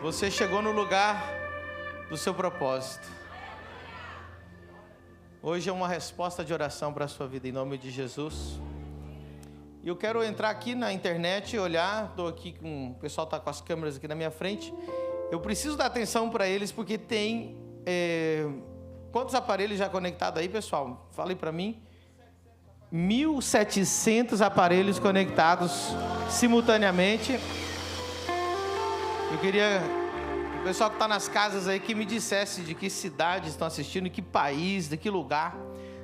Você chegou no lugar do seu propósito. Hoje é uma resposta de oração para a sua vida, em nome de Jesus. E eu quero entrar aqui na internet e olhar. Estou aqui com o pessoal, está com as câmeras aqui na minha frente. Eu preciso dar atenção para eles, porque tem... quantos aparelhos já conectados aí, pessoal? Falem para mim. 1.700 aparelhos conectados simultaneamente. Eu queria o pessoal que está nas casas aí que me dissesse de que cidade estão assistindo, de que país, de que lugar.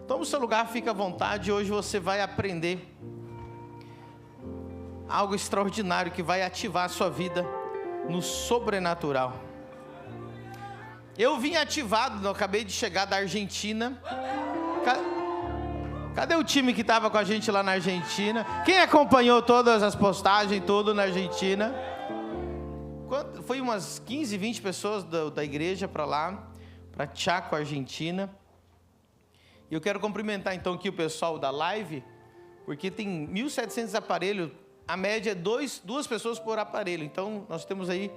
Toma o seu lugar, fica à vontade. Hoje você vai aprender algo extraordinário que vai ativar a sua vida no sobrenatural. Eu vim ativado, eu acabei de chegar da Argentina. Cadê o time que estava com a gente lá na Argentina? Quem acompanhou todas as postagens, tudo na Argentina? Foi umas 15, 20 pessoas da igreja para lá, para Chaco, Argentina. E eu quero cumprimentar então aqui o pessoal da live, porque tem 1.700 aparelhos, a média é duas pessoas por aparelho. Então nós temos aí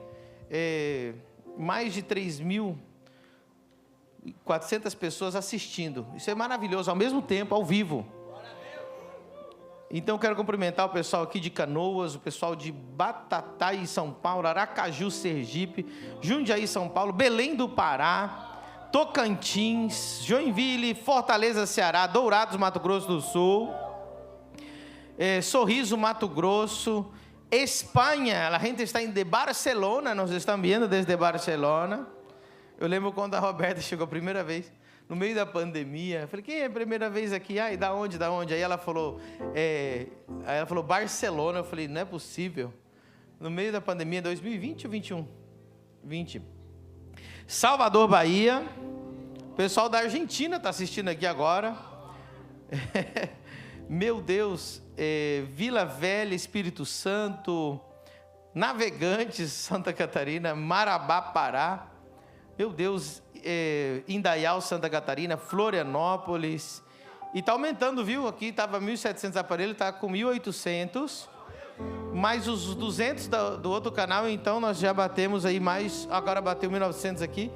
mais de 3.400 pessoas assistindo. Isso é maravilhoso, ao mesmo tempo, ao vivo. Então eu quero cumprimentar o pessoal aqui de Canoas, o pessoal de Batatai, São Paulo, Aracaju, Sergipe, Jundiaí, São Paulo, Belém do Pará, Tocantins, Joinville, Fortaleza, Ceará, Dourados, Mato Grosso do Sul, Sorriso, Mato Grosso, Espanha, a gente está em Barcelona, nós estamos vendo desde Barcelona. Eu lembro quando a Roberta chegou a primeira vez, no meio da pandemia. Eu falei, quem é a primeira vez aqui? Ai, da onde? Aí ela falou, Barcelona. Eu falei, não é possível. No meio da pandemia, 2020 ou 21? 20. Salvador, Bahia. O pessoal da Argentina está assistindo aqui agora. Meu Deus. Vila Velha, Espírito Santo. Navegantes, Santa Catarina. Marabá, Pará. Meu Deus, Indaial, Santa Catarina, Florianópolis. E está aumentando, viu? Aqui estava 1.700 aparelhos, está com 1.800. Mais os 200 do outro canal, então nós já batemos aí mais. Agora bateu 1.900 aqui.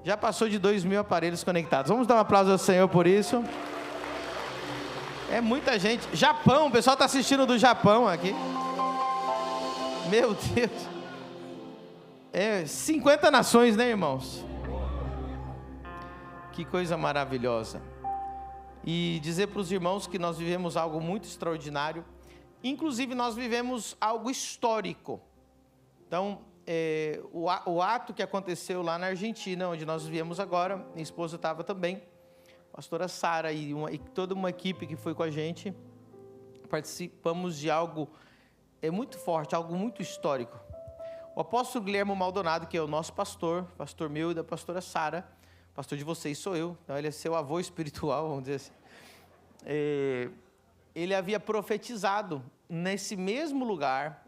Já passou de 2.000 aparelhos conectados. Vamos dar um aplauso ao Senhor por isso. É muita gente. Japão, o pessoal está assistindo do Japão aqui. Meu Deus. 50 nações, né, irmãos? Que coisa maravilhosa. E dizer para os irmãos que nós vivemos algo muito extraordinário. Inclusive, nós vivemos algo histórico. Então, o ato que aconteceu lá na Argentina, onde nós vivemos agora, minha esposa estava também, a pastora Sara e toda uma equipe que foi com a gente, participamos de algo muito forte, algo muito histórico. O apóstolo Guilherme Maldonado, que é o nosso pastor meu e da pastora Sara, pastor de vocês sou eu, então ele é seu avô espiritual, vamos dizer assim. Ele havia profetizado nesse mesmo lugar,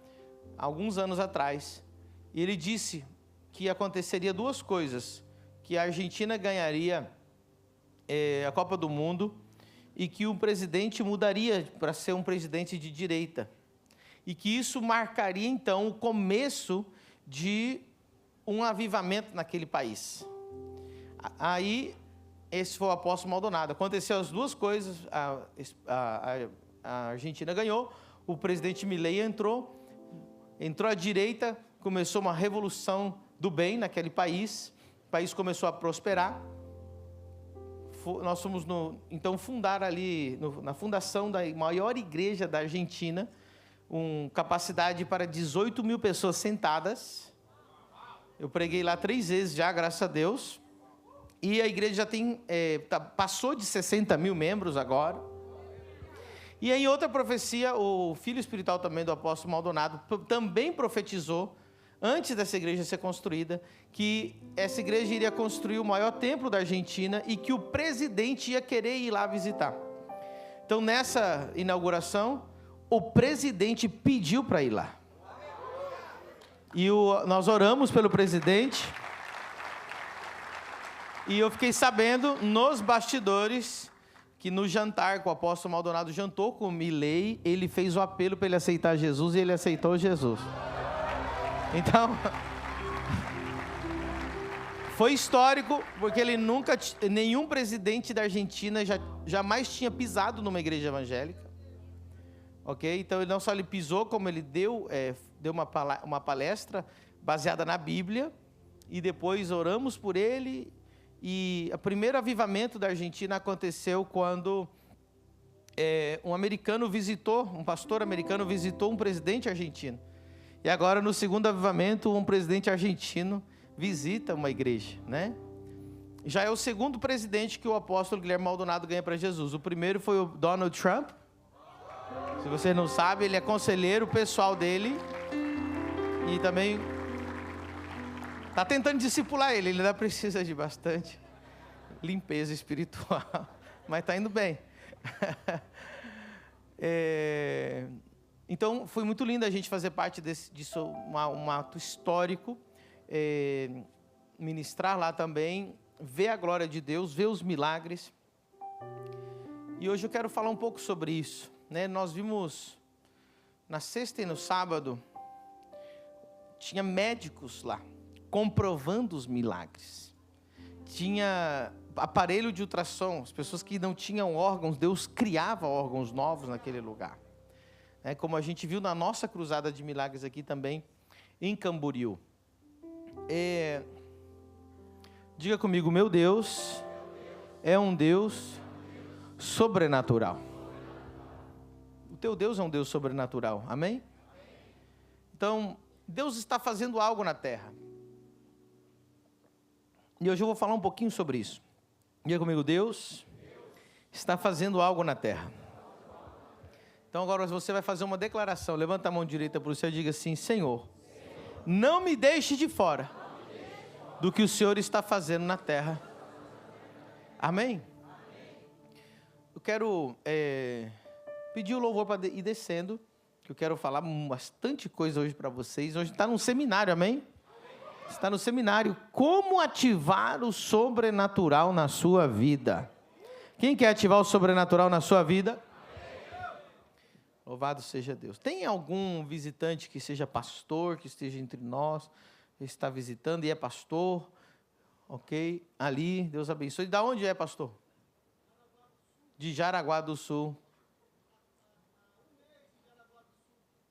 alguns anos atrás, e ele disse que aconteceria duas coisas, que a Argentina ganharia a Copa do Mundo e que o presidente mudaria para ser um presidente de direita. E que isso marcaria, então, o começo de um avivamento naquele país. Aí, esse foi o apóstolo Maldonado. Aconteceu as duas coisas, a Argentina ganhou, o presidente Milei entrou à direita, começou uma revolução do bem naquele país, o país começou a prosperar. Nós fomos, então, fundar ali, na fundação da maior igreja da Argentina, capacidade para 18.000 pessoas sentadas. Eu preguei lá 3 vezes já, graças a Deus. E a igreja já passou de 60.000 membros agora. E em outra profecia, o filho espiritual também do apóstolo Maldonado também profetizou, antes dessa igreja ser construída, que essa igreja iria construir o maior templo da Argentina e que o presidente ia querer ir lá visitar. Então, nessa inauguração, o presidente pediu para ir lá. E nós oramos pelo presidente. E eu fiquei sabendo, nos bastidores, que no jantar que o apóstolo Maldonado jantou com o Milei, ele fez o apelo para ele aceitar Jesus e ele aceitou Jesus. Então, Foi histórico, porque ele nunca, nenhum presidente da Argentina jamais tinha pisado numa igreja evangélica. Ok? Então, ele não só ele pisou, como ele deu uma palestra baseada na Bíblia, e depois oramos por ele, e o primeiro avivamento da Argentina aconteceu quando um pastor americano visitou um presidente argentino. E agora, no segundo avivamento, um presidente argentino visita uma igreja, né? Já é o segundo presidente que o apóstolo Guilherme Maldonado ganha para Jesus. O primeiro foi o Donald Trump. Se você não sabe, ele é conselheiro pessoal dele. E também está tentando discipular ele. Ele ainda precisa de bastante limpeza espiritual. Mas está indo bem. Então, foi muito lindo a gente fazer parte disso, um ato histórico. Ministrar lá também, ver a glória de Deus, ver os milagres. E hoje eu quero falar um pouco sobre isso, né? Nós vimos na sexta e no sábado, tinha médicos lá, comprovando os milagres. Tinha aparelho de ultrassom, as pessoas que não tinham órgãos, Deus criava órgãos novos naquele lugar. Como a gente viu na nossa cruzada de milagres aqui também, em Camboriú. Diga comigo, meu Deus é um Deus sobrenatural. O teu Deus é um Deus sobrenatural, amém? Então, Deus está fazendo algo na terra. E hoje eu vou falar um pouquinho sobre isso. Diga comigo, Deus está fazendo algo na terra. Então agora você vai fazer uma declaração. Levanta a mão direita para o Senhor e diga assim: Senhor, não me deixe de fora do que o Senhor está fazendo na terra. Amém? Eu quero pedir o louvor para ir descendo, que eu quero falar bastante coisa hoje para vocês. Hoje está num seminário, amém? Está no seminário, como ativar o sobrenatural na sua vida. Quem quer ativar o sobrenatural na sua vida? Louvado seja Deus. Tem algum visitante que seja pastor, que esteja entre nós, está visitando e é pastor? Ok, ali, Deus abençoe. De onde é, pastor? De Jaraguá do Sul.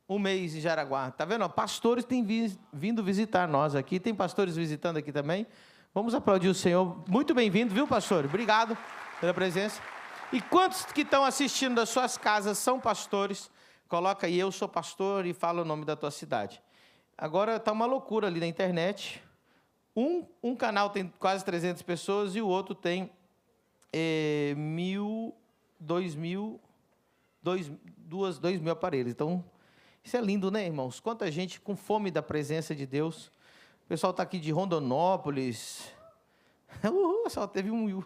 Um mês em Jaraguá. Está vendo? Pastores têm vindo visitar nós aqui. Tem pastores visitando aqui também. Vamos aplaudir o Senhor. Muito bem-vindo, viu, pastor? Obrigado pela presença. E quantos que estão assistindo das suas casas são pastores? Coloca aí, eu sou pastor, e fala o nome da tua cidade. Agora está uma loucura ali na internet. Um canal tem quase 300 pessoas e o outro tem 2 mil aparelhos. Então, isso é lindo, né, irmãos? Quanta gente com fome da presença de Deus. O pessoal está aqui de Rondonópolis. Só teve um.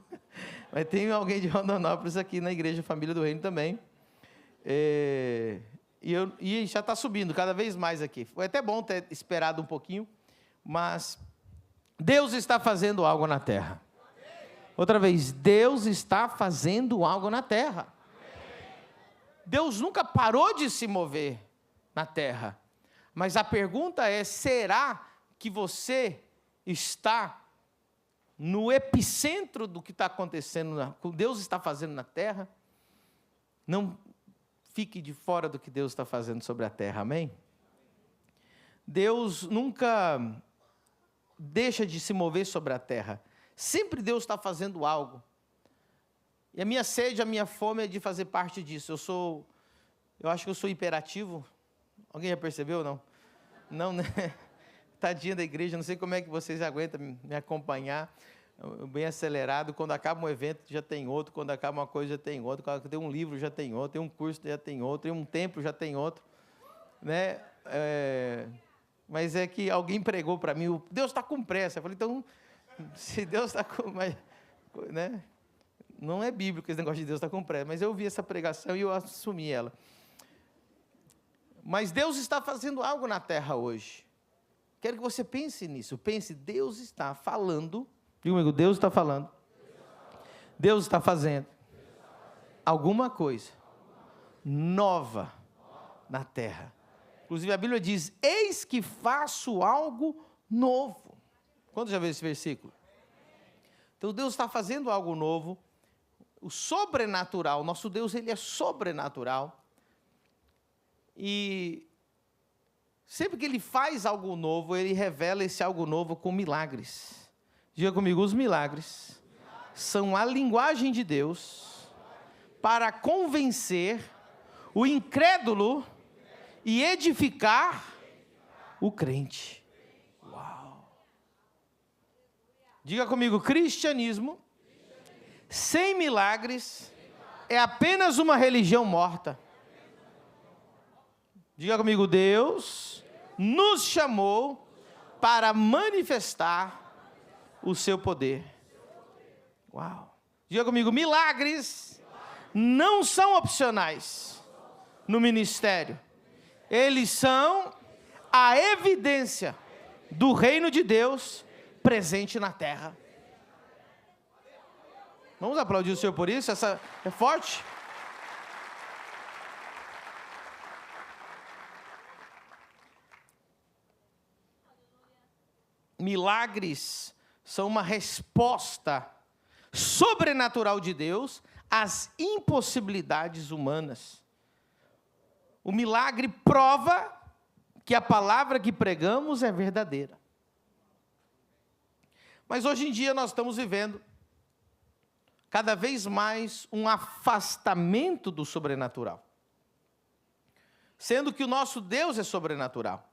Mas tem alguém de Rondonópolis aqui na Igreja Família do Reino também. E já está subindo cada vez mais aqui. Foi até bom ter esperado um pouquinho, mas Deus está fazendo algo na terra. Outra vez, Deus está fazendo algo na terra. Deus nunca parou de se mover na terra. Mas a pergunta é, será que você está no epicentro do que está acontecendo, que Deus está fazendo na terra? Não fique de fora do que Deus está fazendo sobre a terra, amém? Deus nunca deixa de se mover sobre a terra. Sempre Deus está fazendo algo. E a minha sede, a minha fome é de fazer parte disso. Eu acho que eu sou hiperativo. Alguém já percebeu ou não? Não, né? Tadinha da igreja, não sei como é que vocês aguentam me acompanhar. Bem acelerado, quando acaba um evento já tem outro, quando acaba uma coisa já tem outro, quando tem um livro já tem outro, tem um curso já tem outro, tem um templo já tem outro, né? Mas é que alguém pregou para mim, Deus está com pressa. Eu falei, então, se Deus está com... né? Não é bíblico esse negócio de Deus estar com pressa, mas eu ouvi essa pregação e eu assumi ela. Mas Deus está fazendo algo na terra hoje. Quero que você pense nisso. Pense, Deus está falando. Diga comigo, Deus está falando. Deus está fazendo alguma coisa nova na terra. Inclusive a Bíblia diz, eis que faço algo novo. Quantos já viu esse versículo? Então Deus está fazendo algo novo. O sobrenatural, nosso Deus, ele é sobrenatural. E sempre que ele faz algo novo, ele revela esse algo novo com milagres. Diga comigo, os milagres são a linguagem de Deus para convencer o incrédulo e edificar o crente. Uau! Diga comigo, cristianismo sem milagres é apenas uma religião morta. Diga comigo, Deus nos chamou para manifestar o seu poder. Uau! Diga comigo, milagres não são opcionais no ministério. Eles são a evidência do reino de Deus presente na terra. Vamos aplaudir o Senhor por isso? Essa é forte? Milagres são uma resposta sobrenatural de Deus às impossibilidades humanas. O milagre prova que a palavra que pregamos é verdadeira. Mas hoje em dia nós estamos vivendo cada vez mais um afastamento do sobrenatural. Sendo que o nosso Deus é sobrenatural.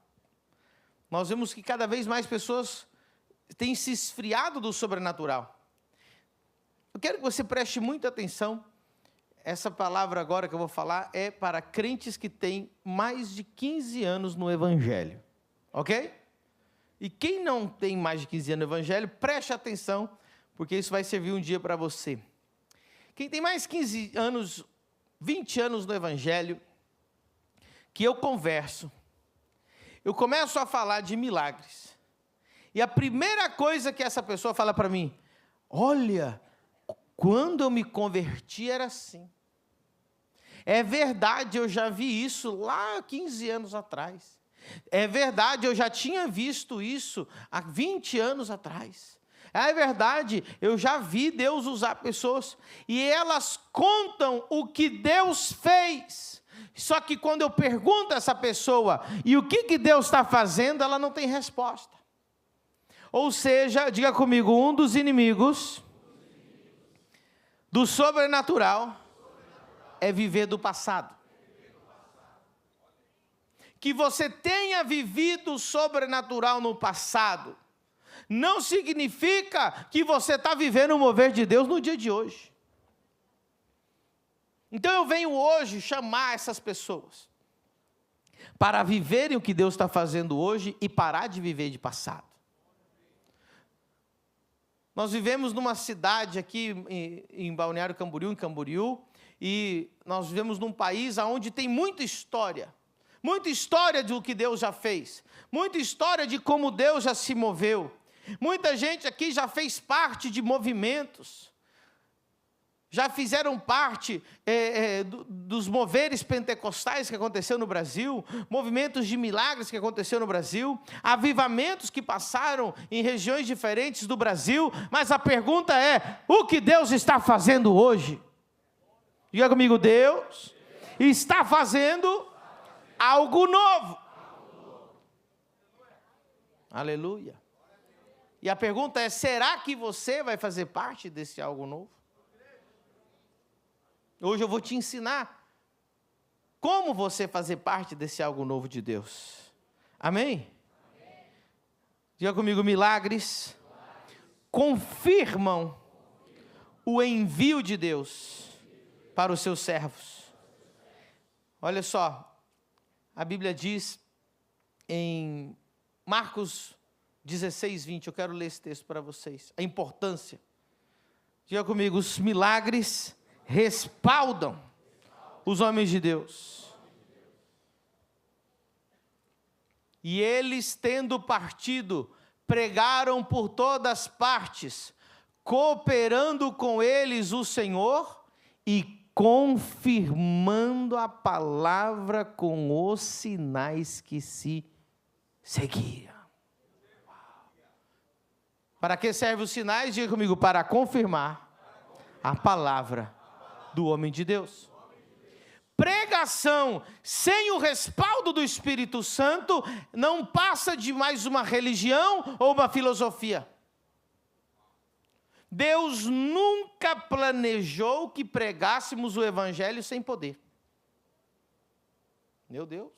Nós vemos que cada vez mais pessoas têm se esfriado do sobrenatural. Eu quero que você preste muita atenção. Essa palavra agora que eu vou falar é para crentes que têm mais de 15 anos no Evangelho. Ok? E quem não tem mais de 15 anos no Evangelho, preste atenção, porque isso vai servir um dia para você. Quem tem mais 15 anos, 20 anos no Evangelho, que eu converso, eu começo a falar de milagres. E a primeira coisa que essa pessoa fala para mim, olha, quando eu me converti era assim. É verdade, eu já vi isso lá 15 anos atrás. É verdade, eu já tinha visto isso há 20 anos atrás. É verdade, eu já vi Deus usar pessoas e elas contam o que Deus fez. Só que quando eu pergunto a essa pessoa, e o que Deus está fazendo, ela não tem resposta. Ou seja, diga comigo, um dos inimigos do sobrenatural é viver do passado. Que você tenha vivido o sobrenatural no passado, não significa que você está vivendo o mover de Deus no dia de hoje. Então eu venho hoje chamar essas pessoas para viverem o que Deus está fazendo hoje e parar de viver de passado. Nós vivemos numa cidade aqui em Balneário Camboriú, em Camboriú, e nós vivemos num país onde tem muita história do que Deus já fez, muita história de como Deus já se moveu. Muita gente aqui já fez parte de movimentos, já fizeram parte dos moveres pentecostais que aconteceu no Brasil, movimentos de milagres que aconteceu no Brasil, avivamentos que passaram em regiões diferentes do Brasil, mas a pergunta é, o que Deus está fazendo hoje? Diga comigo, Deus está fazendo algo novo. Aleluia. E a pergunta é, será que você vai fazer parte desse algo novo? Hoje eu vou te ensinar como você fazer parte desse algo novo de Deus. Amém? Diga comigo, milagres confirmam o envio de Deus para os seus servos. Olha só, a Bíblia diz em Marcos 16, 20, eu quero ler esse texto para vocês, a importância. Diga comigo, os milagres respaldam os homens de Deus. E eles, tendo partido, pregaram por todas partes, cooperando com eles o Senhor e confirmando a palavra com os sinais que se seguiam. Para que servem os sinais? Diga comigo, para confirmar a palavra do homem de Deus. Pregação sem o respaldo do Espírito Santo não passa de mais uma religião ou uma filosofia. Deus nunca planejou que pregássemos o evangelho sem poder. Meu Deus.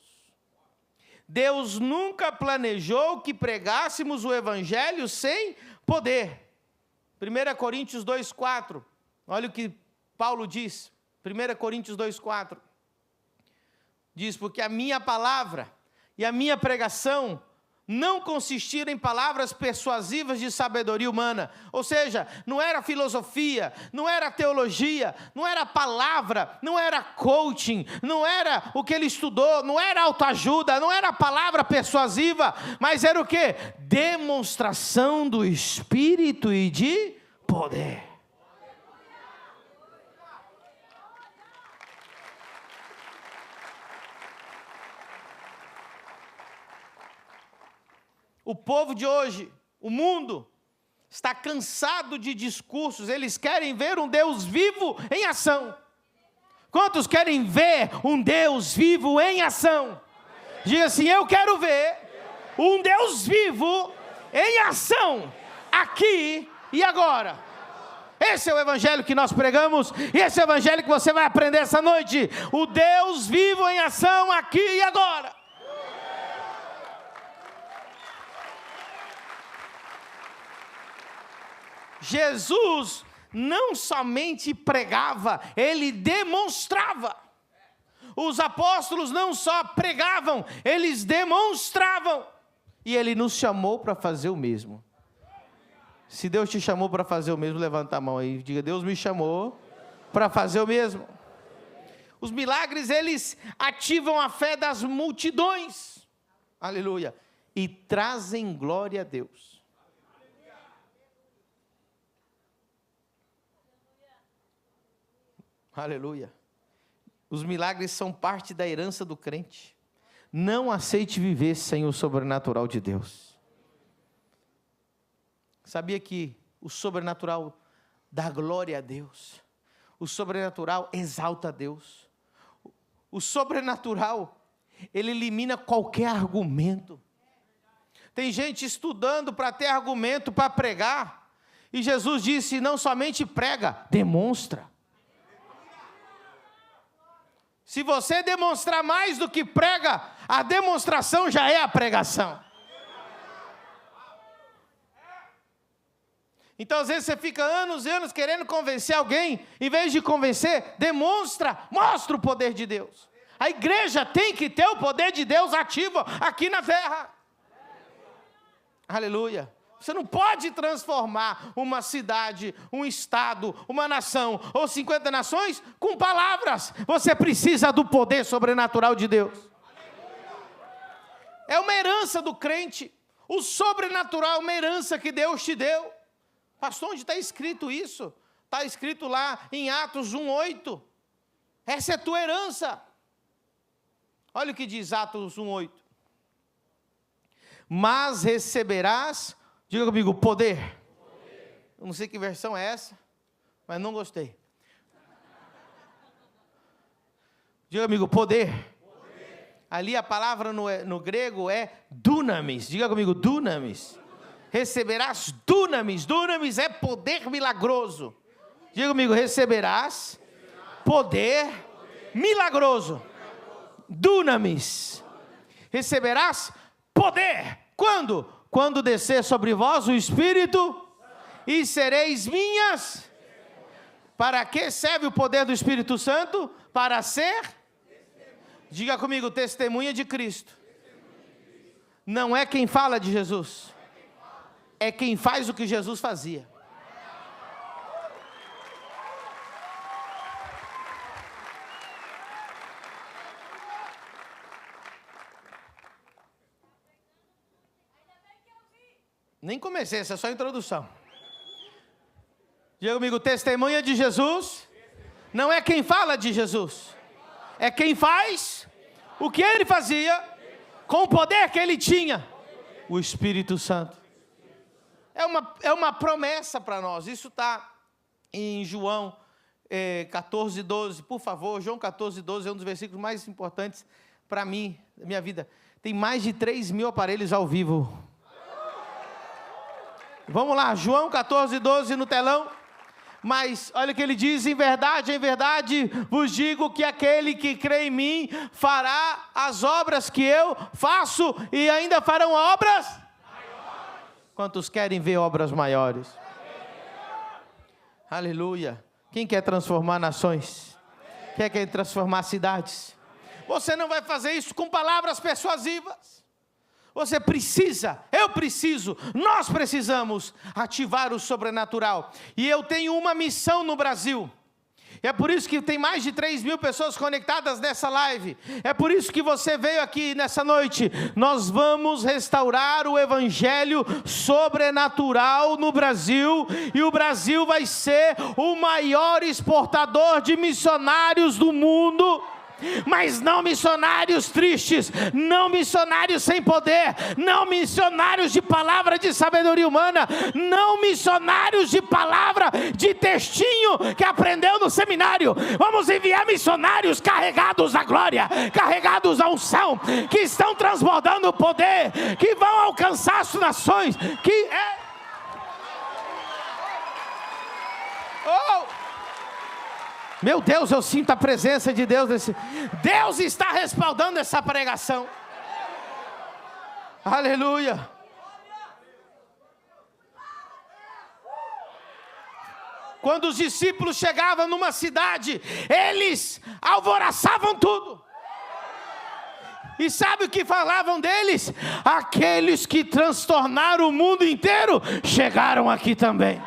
Deus nunca planejou que pregássemos o evangelho sem poder. 1 Coríntios 2,4. Olha o que Paulo diz. 1 Coríntios 2,4. Diz, porque a minha palavra e a minha pregação não consistiram em palavras persuasivas de sabedoria humana. Ou seja, não era filosofia, não era teologia, não era palavra, não era coaching, não era o que ele estudou, não era autoajuda, não era palavra persuasiva, mas era o quê? Demonstração do Espírito e de poder. O povo de hoje, o mundo, está cansado de discursos. Eles querem ver um Deus vivo em ação. Quantos querem ver um Deus vivo em ação? Diga assim, eu quero ver um Deus vivo em ação, aqui e agora. Esse é o evangelho que nós pregamos, e esse é o evangelho que você vai aprender essa noite. O Deus vivo em ação, aqui e agora. Jesus não somente pregava, ele demonstrava. Os apóstolos não só pregavam, eles demonstravam. E ele nos chamou para fazer o mesmo. Se Deus te chamou para fazer o mesmo, levanta a mão aí, diga, Deus me chamou para fazer o mesmo. Os milagres, eles ativam a fé das multidões. Aleluia. E trazem glória a Deus. Aleluia. Os milagres são parte da herança do crente. Não aceite viver sem o sobrenatural de Deus. Sabia que o sobrenatural dá glória a Deus? O sobrenatural exalta a Deus. O sobrenatural, ele elimina qualquer argumento. Tem gente estudando para ter argumento para pregar. E Jesus disse, não somente prega, demonstra. Se você demonstrar mais do que prega, a demonstração já é a pregação. Então, às vezes, você fica anos e anos querendo convencer alguém. Em vez de convencer, mostra o poder de Deus. A igreja tem que ter o poder de Deus ativo aqui na terra. Aleluia. Você não pode transformar uma cidade, um estado, uma nação ou 50 nações com palavras. Você precisa do poder sobrenatural de Deus. É uma herança do crente. O sobrenatural é uma herança que Deus te deu. Pastor, onde está escrito isso? Está escrito lá em Atos 1:8. Essa é a tua herança. Olha o que diz Atos 1:8. Mas receberás... Diga comigo, poder. Eu não sei que versão é essa, mas não gostei. Diga comigo, poder. Ali a palavra no grego é dunamis. Diga comigo, dunamis. Receberás dunamis. Dunamis é poder milagroso. Diga comigo, receberás poder milagroso. Dunamis. Receberás poder. Quando? Quando descer sobre vós o Espírito, e sereis minhas. Para que serve o poder do Espírito Santo? Para ser, diga comigo, testemunha de Cristo. Não é quem fala de Jesus, é quem faz o que Jesus fazia. Nem comecei, essa é só a introdução. Diga comigo, testemunha de Jesus não é quem fala de Jesus, é quem faz o que ele fazia com o poder que ele tinha, o Espírito Santo. É uma promessa para nós. Isso está em João 14, 12. Por favor, João 14, 12 é um dos versículos mais importantes para mim, da minha vida. Tem mais de 3.000 aparelhos ao vivo. Vamos lá, João 14, 12 no telão. Mas olha o que ele diz: em verdade vos digo que aquele que crê em mim fará as obras que eu faço e ainda farão obras maiores. Quantos querem ver obras maiores? Aleluia. Quem quer transformar nações? Quem quer transformar cidades? Você não vai fazer isso com palavras persuasivas. Você precisa, eu preciso, nós precisamos ativar o sobrenatural. E eu tenho uma missão no Brasil. É por isso que tem mais de 3.000 pessoas conectadas nessa live. É por isso que você veio aqui nessa noite. Nós vamos restaurar o evangelho sobrenatural no Brasil. E o Brasil vai ser o maior exportador de missionários do mundo. Mas não missionários tristes, não missionários sem poder, não missionários de palavra de sabedoria humana, não missionários de palavra de textinho que aprendeu no seminário. Vamos enviar missionários carregados da glória, carregados da unção, que estão transbordando o poder, que vão alcançar as nações, Meu Deus, eu sinto a presença de Deus. Deus está respaldando essa pregação. Aleluia. Quando os discípulos chegavam numa cidade, eles alvoroçavam tudo. E sabe o que falavam deles? Aqueles que transtornaram o mundo inteiro chegaram aqui também.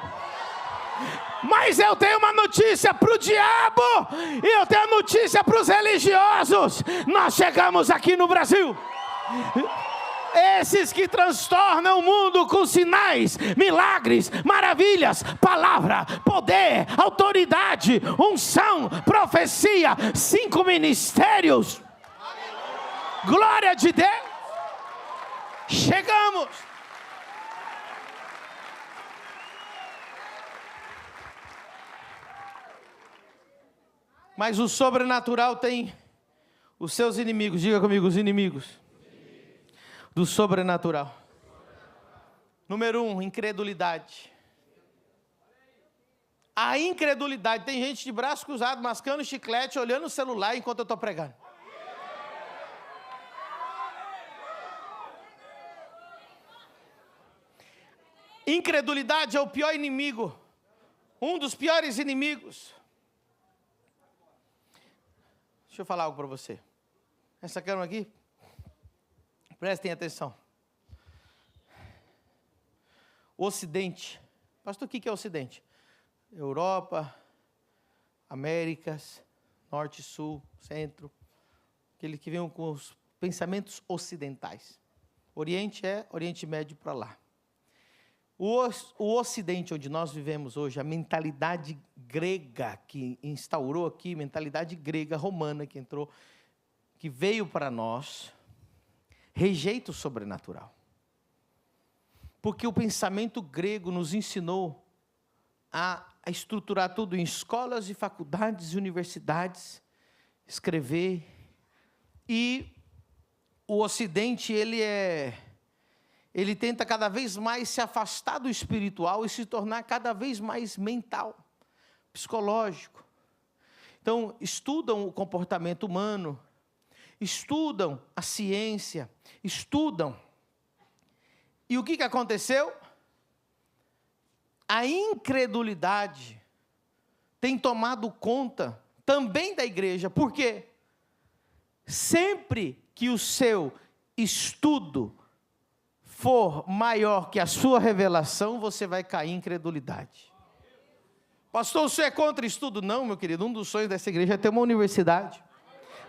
Mas eu tenho uma notícia para o diabo, e eu tenho notícia para os religiosos. Nós chegamos aqui no Brasil. Esses que transtornam o mundo com sinais, milagres, maravilhas, palavra, poder, autoridade, unção, profecia, 5 ministérios. Glória de Deus. Chegamos. Mas o sobrenatural tem os seus inimigos. Diga comigo, os inimigos do sobrenatural. Número 1, incredulidade. A incredulidade. Tem gente de braço cruzado, mascando chiclete, olhando o celular enquanto eu estou pregando. Incredulidade é o pior inimigo. Um dos piores inimigos. Deixa eu falar algo para você. Essa câmera aqui, prestem atenção. O Ocidente. Pastor, o que é o Ocidente? Europa, Américas, Norte, Sul, Centro. Aquele que vem com os pensamentos ocidentais. Oriente é Oriente Médio para lá. O Ocidente, onde nós vivemos hoje, a mentalidade grega que instaurou aqui, mentalidade grega, romana que entrou, que veio para nós, rejeita o sobrenatural. Porque o pensamento grego nos ensinou a estruturar tudo em escolas e faculdades e universidades, escrever. E o Ocidente, ele tenta cada vez mais se afastar do espiritual e se tornar cada vez mais mental, psicológico. Então, estudam o comportamento humano, estudam a ciência, estudam. E o que aconteceu? A incredulidade tem tomado conta também da igreja. Por quê? Sempre que o seu estudo for maior que a sua revelação, você vai cair em incredulidade. Pastor, o senhor é contra estudo? Não, meu querido, um dos sonhos dessa igreja é ter uma universidade.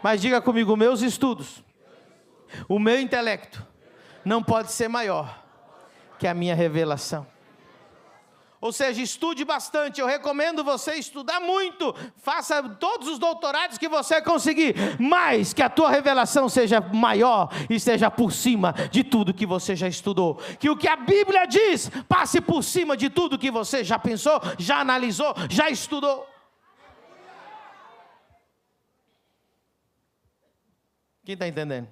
Mas diga comigo, meus estudos, o meu intelecto, não pode ser maior que a minha revelação. Ou seja, estude bastante. Eu recomendo você estudar muito. Faça todos os doutorados que você conseguir. Mas que a tua revelação seja maior e esteja por cima de tudo que você já estudou. Que o que a Bíblia diz passe por cima de tudo que você já pensou, já analisou, já estudou. Quem está entendendo?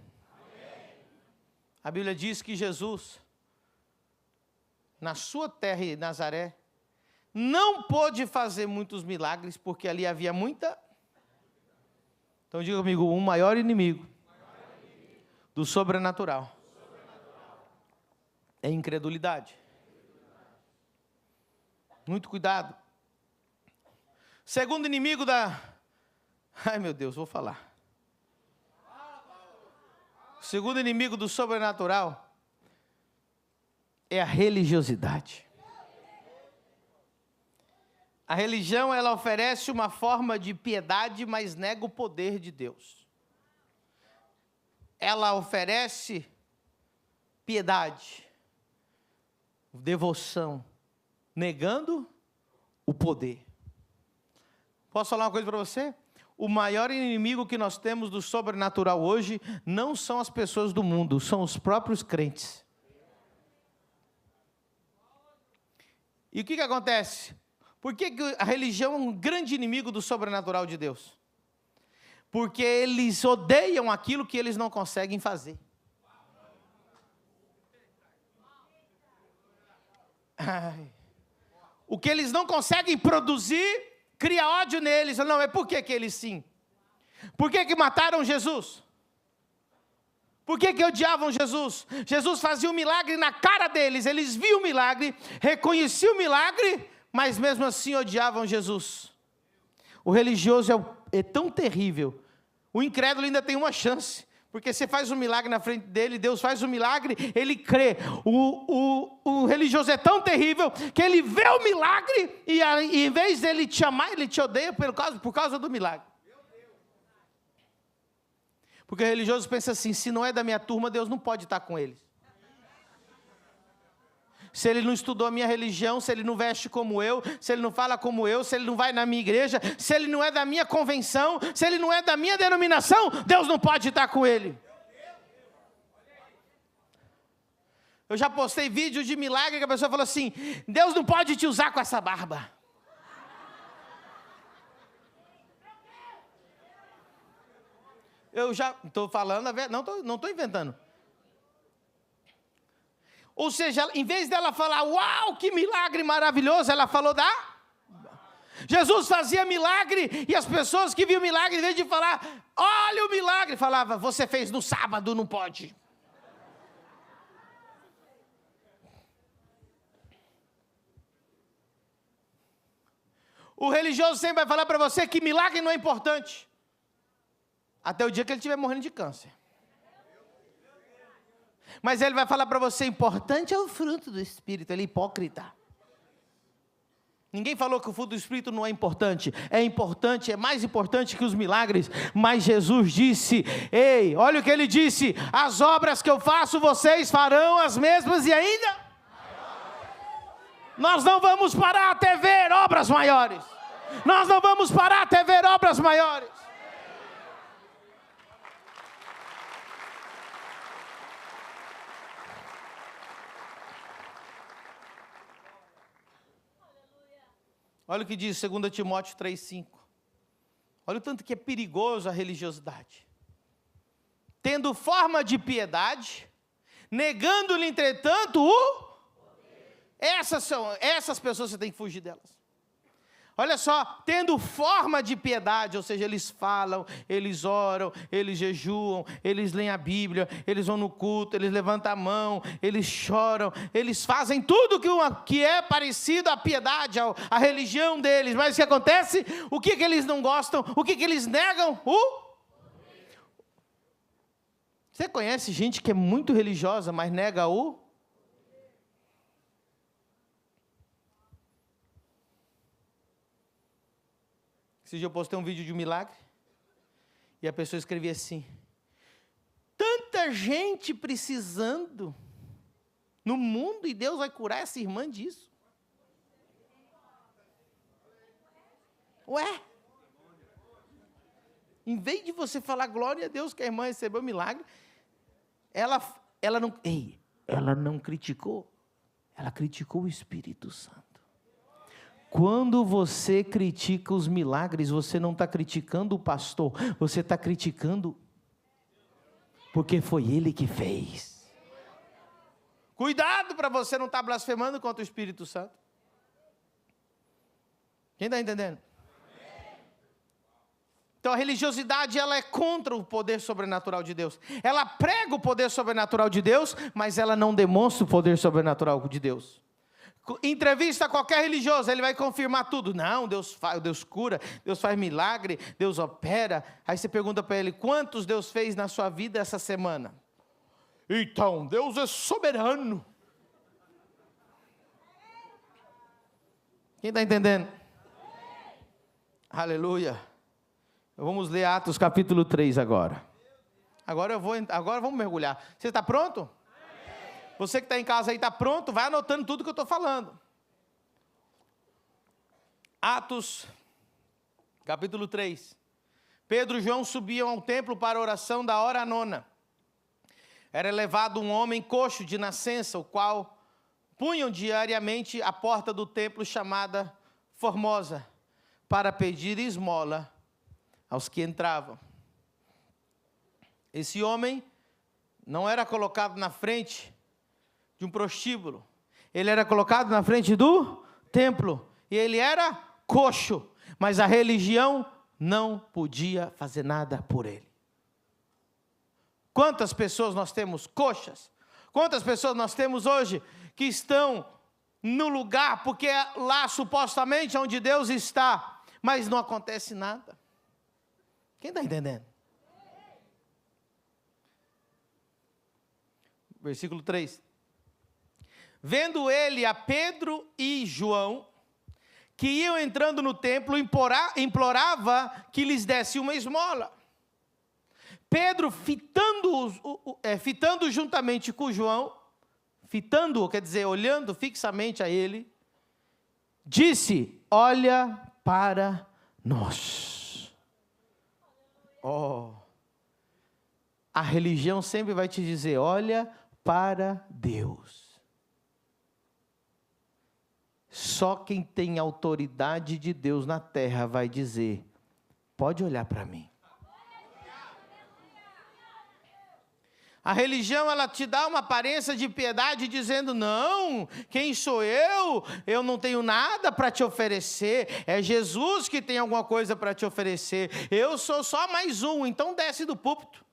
A Bíblia diz que Jesus, na sua terra em Nazaré, não pôde fazer muitos milagres, porque ali havia muita... Então diga comigo, um maior inimigo do sobrenatural é incredulidade. Muito cuidado. Segundo inimigo da... Ai meu Deus, vou falar. O segundo inimigo do sobrenatural é a religiosidade. A religião, ela oferece uma forma de piedade, mas nega o poder de Deus. Ela oferece piedade, devoção, negando o poder. Posso falar uma coisa para você? O maior inimigo que nós temos do sobrenatural hoje não são as pessoas do mundo, são os próprios crentes. E o que acontece? Por que a religião é um grande inimigo do sobrenatural de Deus? Porque eles odeiam aquilo que eles não conseguem fazer. O que eles não conseguem produzir, cria ódio neles. Não, é por que eles sim? Por que mataram Jesus? Por que odiavam Jesus? Jesus fazia um milagre na cara deles, eles viam o milagre, reconheciam o milagre, mas mesmo assim odiavam Jesus. O religioso é tão terrível. O incrédulo ainda tem uma chance, porque você faz um milagre na frente dele, Deus faz um milagre, ele crê. O religioso é tão terrível que ele vê o milagre e em vez dele te amar, ele te odeia por causa do milagre. Porque o religioso pensa assim, se não é da minha turma, Deus não pode estar com eles. Se ele não estudou a minha religião, se ele não veste como eu, se ele não fala como eu, se ele não vai na minha igreja, se ele não é da minha convenção, se ele não é da minha denominação, Deus não pode estar com ele. Eu já postei vídeo de milagre que a pessoa falou assim, Deus não pode te usar com essa barba. Eu já estou falando, não estou inventando. Ou seja, em vez dela falar, uau, que milagre maravilhoso, ela falou Jesus fazia milagre, e as pessoas que viam o milagre, em vez de falar, olha o milagre, falava, você fez no sábado, não pode. O religioso sempre vai falar para você que milagre não é importante, até o dia que ele estiver morrendo de câncer. Mas ele vai falar para você, importante é o fruto do Espírito, ele é hipócrita. Ninguém falou que o fruto do Espírito não é importante. É importante, é mais importante que os milagres. Mas Jesus disse, ei, olha o que ele disse, as obras que eu faço, vocês farão as mesmas e ainda? Nós não vamos parar até ver obras maiores. Nós não vamos parar até ver obras maiores. Olha o que diz 2 Timóteo 3,5. Olha o tanto que é perigoso a religiosidade. Tendo forma de piedade, negando-lhe, entretanto, essas pessoas você tem que fugir delas. Olha só, tendo forma de piedade, ou seja, eles falam, eles oram, eles jejuam, eles leem a Bíblia, eles vão no culto, eles levantam a mão, eles choram, eles fazem tudo que é parecido à piedade, à religião deles. Mas o que acontece? O que eles não gostam? O que eles negam? Você conhece gente que é muito religiosa, mas nega o? Esse dia eu postei um vídeo de um milagre, e a pessoa escrevia assim, tanta gente precisando no mundo, e Deus vai curar essa irmã disso. Ué? Em vez de você falar glória a Deus que a irmã recebeu o milagre, ela não criticou, ela criticou o Espírito Santo. Quando você critica os milagres, você não está criticando o pastor, você está criticando porque foi ele que fez. Cuidado para você não estar blasfemando contra o Espírito Santo. Quem está entendendo? Então a religiosidade, ela é contra o poder sobrenatural de Deus. Ela prega o poder sobrenatural de Deus, mas ela não demonstra o poder sobrenatural de Deus. Entrevista qualquer religioso, ele vai confirmar tudo. Não, Deus cura, Deus faz milagre, Deus opera. Aí você pergunta para ele, quantos Deus fez na sua vida essa semana? Então, Deus é soberano. Quem está entendendo? Aleluia. Vamos ler Atos capítulo 3 agora. Agora vamos mergulhar. Você está pronto? Você que está em casa aí está pronto? Vai anotando tudo que eu estou falando. Atos capítulo 3. Pedro e João subiam ao templo para a oração da hora nona. Era levado um homem coxo de nascença, o qual punham diariamente a porta do templo chamada Formosa, para pedir esmola aos que entravam. Esse homem não era colocado na frente de um prostíbulo, ele era colocado na frente do templo, e ele era coxo, mas a religião não podia fazer nada por ele. Quantas pessoas nós temos coxas? Quantas pessoas nós temos hoje que estão no lugar, porque é lá supostamente onde Deus está, mas não acontece nada? Quem está entendendo? Versículo 3. Vendo ele a Pedro e João, que iam entrando no templo, implorava que lhes desse uma esmola. Pedro, fitando juntamente com João, fitando, quer dizer, olhando fixamente a ele, disse, olha para nós. Oh, a religião sempre vai te dizer, olha para Deus. Só quem tem autoridade de Deus na terra vai dizer, pode olhar para mim. A religião, ela te dá uma aparência de piedade, dizendo, não, quem sou eu? Eu não tenho nada para te oferecer, é Jesus que tem alguma coisa para te oferecer, eu sou só mais um, então desce do púlpito.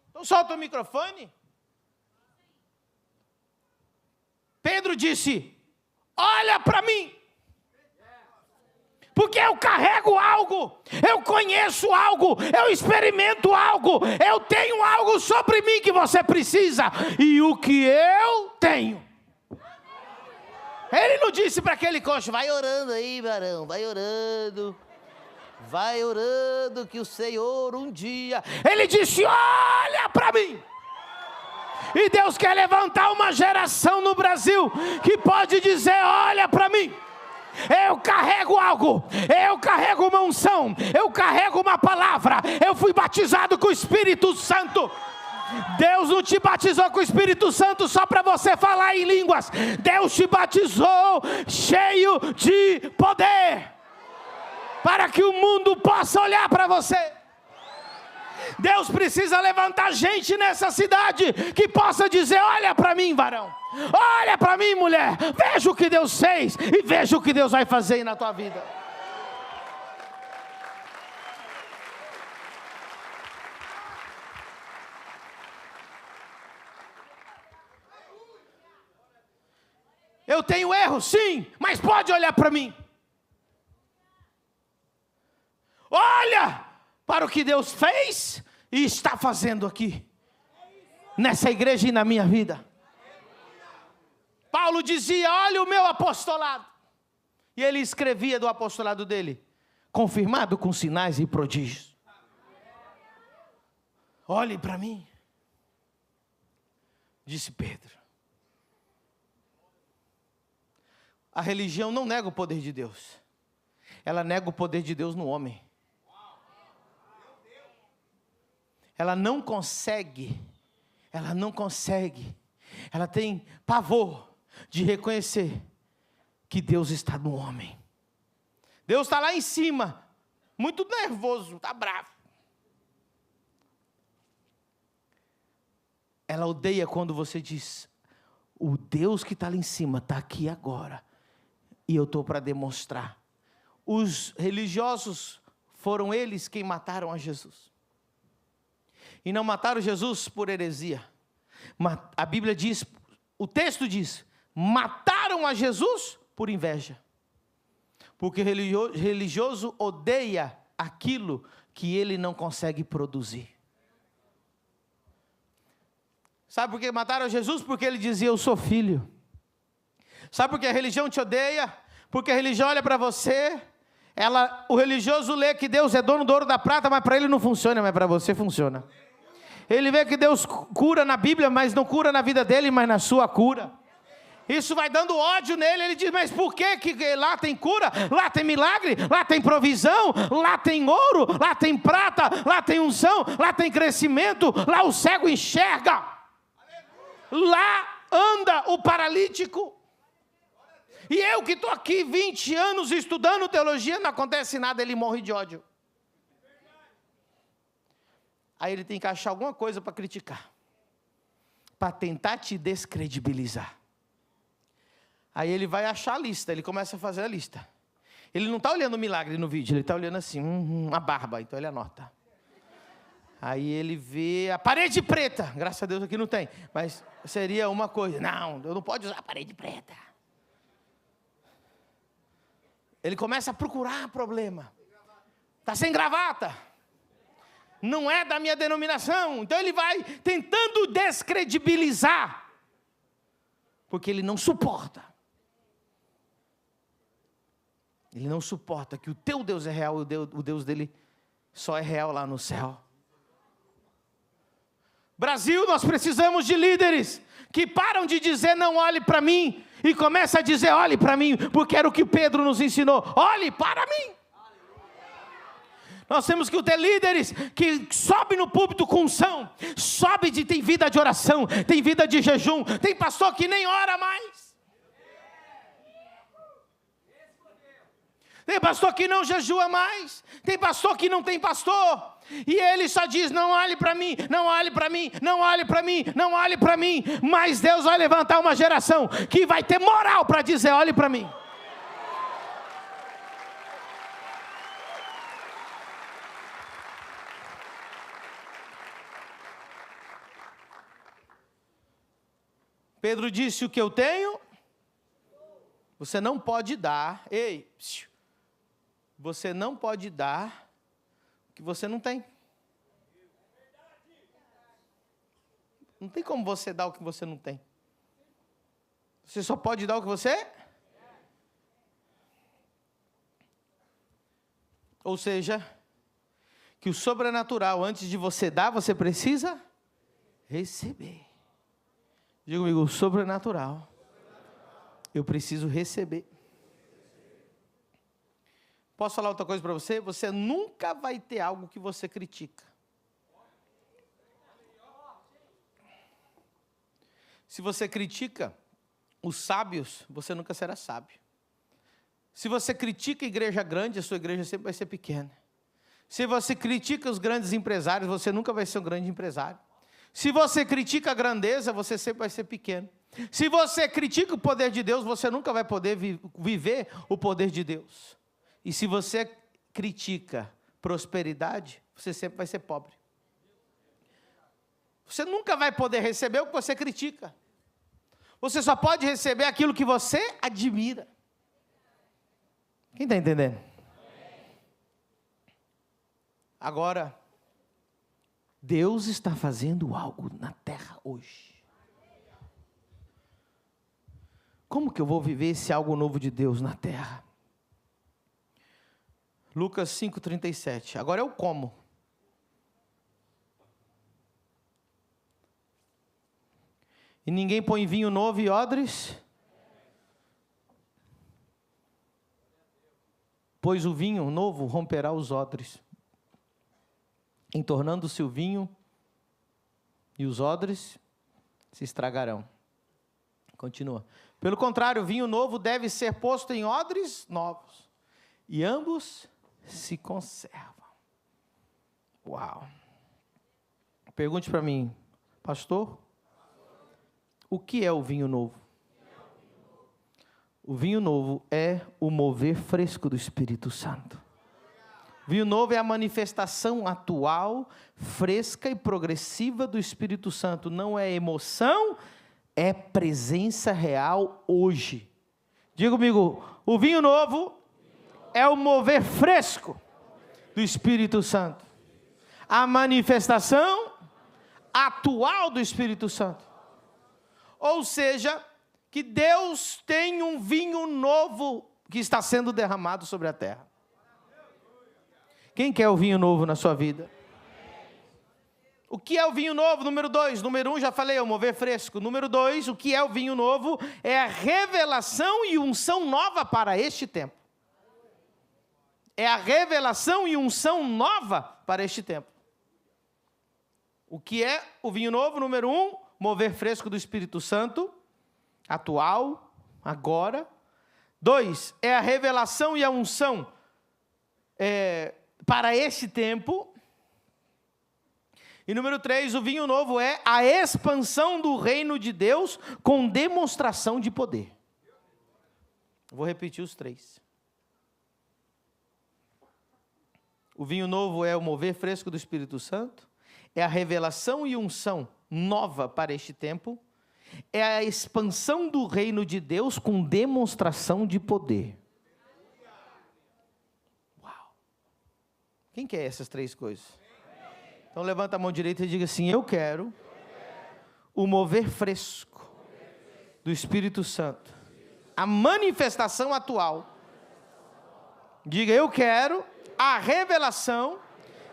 Então solta o microfone. Pedro disse, olha para mim. Porque eu carrego algo, eu conheço algo, eu experimento algo, eu tenho algo sobre mim que você precisa, e o que eu tenho. Ele não disse para aquele coxo, vai orando aí, varão, vai orando que o Senhor um dia, ele disse, olha para mim. E Deus quer levantar uma geração no Brasil, que pode dizer, olha para mim. Eu carrego algo, eu carrego uma unção, eu carrego uma palavra, eu fui batizado com o Espírito Santo. Deus não te batizou com o Espírito Santo só para você falar em línguas, Deus te batizou cheio de poder, para que o mundo possa olhar para você. Deus precisa levantar gente nessa cidade que possa dizer, olha para mim, varão, olha para mim, mulher, veja o que Deus fez e veja o que Deus vai fazer aí na tua vida. Eu tenho erro, sim, mas pode olhar para mim. Olha para o que Deus fez e está fazendo aqui, nessa igreja e na minha vida. Paulo dizia, olha o meu apostolado. E ele escrevia do apostolado dele, confirmado com sinais e prodígios. Olhe para mim, disse Pedro. A religião não nega o poder de Deus. Ela nega o poder de Deus no homem. Ela não consegue. Ela tem pavor de reconhecer que Deus está no homem. Deus está lá em cima, muito nervoso, está bravo. Ela odeia quando você diz, o Deus que está lá em cima está aqui agora, e eu estou para demonstrar. Os religiosos foram eles quem mataram a Jesus. E não mataram Jesus por heresia. A Bíblia diz, o texto diz, mataram a Jesus por inveja. Porque o religioso odeia aquilo que ele não consegue produzir. Sabe por que mataram Jesus? Porque ele dizia, eu sou filho. Sabe por que a religião te odeia? Porque a religião olha para você, o religioso lê que Deus é dono do ouro e da prata, mas para ele não funciona, mas para você funciona. Ele vê que Deus cura na Bíblia, mas não cura na vida dele, mas na sua cura. Isso vai dando ódio nele, ele diz, mas por que lá tem cura, lá tem milagre, lá tem provisão, lá tem ouro, lá tem prata, lá tem unção, lá tem crescimento, lá o cego enxerga, lá anda o paralítico. E eu que estou aqui 20 anos estudando teologia, não acontece nada, ele morre de ódio. Aí ele tem que achar alguma coisa para criticar, para tentar te descredibilizar. Aí ele vai achar a lista, ele começa a fazer a lista. Ele não está olhando o milagre no vídeo, ele está olhando assim, a barba, então ele anota. Aí ele vê a parede preta, graças a Deus aqui não tem, mas seria uma coisa, não, eu não pode usar a parede preta. Ele começa a procurar problema. Está sem gravata. Não é da minha denominação. Então ele vai tentando descredibilizar. Porque ele não suporta. Ele não suporta que o teu Deus é real e o Deus dele só é real lá no céu. Brasil, nós precisamos de líderes que param de dizer não olhe para mim e começam a dizer olhe para mim, porque era o que Pedro nos ensinou, olhe para mim. Nós temos que ter líderes que sobem no púlpito com unção, tem vida de oração, tem vida de jejum, tem pastor que nem ora mais. Tem pastor que não jejua mais, tem pastor que não tem pastor, e ele só diz, não olhe para mim, não olhe para mim, não olhe para mim, não olhe para mim, mas Deus vai levantar uma geração que vai ter moral para dizer, olhe para mim. Pedro disse, o que eu tenho, você não pode dar, você não pode dar o que você não tem. Não tem como você dar o que você não tem. Você só pode dar o que você... Ou seja, que o sobrenatural, antes de você dar, você precisa receber. Diga comigo, o sobrenatural, eu preciso receber. Posso falar outra coisa para você? Você nunca vai ter algo que você critica. Se você critica os sábios, você nunca será sábio. Se você critica a igreja grande, a sua igreja sempre vai ser pequena. Se você critica os grandes empresários, você nunca vai ser um grande empresário. Se você critica a grandeza, você sempre vai ser pequeno. Se você critica o poder de Deus, você nunca vai poder viver o poder de Deus. E se você critica prosperidade, você sempre vai ser pobre. Você nunca vai poder receber o que você critica. Você só pode receber aquilo que você admira. Quem está entendendo? Agora, Deus está fazendo algo na terra hoje. Como que eu vou viver esse algo novo de Deus na terra? Lucas 5,37. Agora é o como. E ninguém põe vinho novo em odres pois o vinho novo romperá os odres, entornando-se o vinho, e os odres se estragarão. Continua. Pelo contrário, o vinho novo deve ser posto em odres novos, e ambos se conservam. Uau! Pergunte para mim, pastor, o que é o vinho novo? O vinho novo é o mover fresco do Espírito Santo. Vinho novo é a manifestação atual, fresca e progressiva do Espírito Santo. Não é emoção, é presença real hoje. Diga comigo, o vinho novo é o mover fresco do Espírito Santo. A manifestação atual do Espírito Santo. Ou seja, que Deus tem um vinho novo que está sendo derramado sobre a terra. Quem quer o vinho novo na sua vida? O que é o vinho novo? Número 2. Número 1, já falei, é o mover fresco. Número 2, o que é o vinho novo? É a revelação e unção nova para este tempo. É a revelação e unção nova para este tempo. O que é o vinho novo? Número 1, mover fresco do Espírito Santo, atual, agora. 2, é a revelação e a unção para este tempo. E número 3, o vinho novo é a expansão do reino de Deus com demonstração de poder. Vou repetir os 3. O vinho novo é o mover fresco do Espírito Santo, é a revelação e unção nova para este tempo, é a expansão do reino de Deus com demonstração de poder. Uau! Quem quer essas 3 coisas? Então levanta a mão direita e diga assim, eu quero o mover fresco do Espírito Santo, a manifestação atual. Diga, eu quero a revelação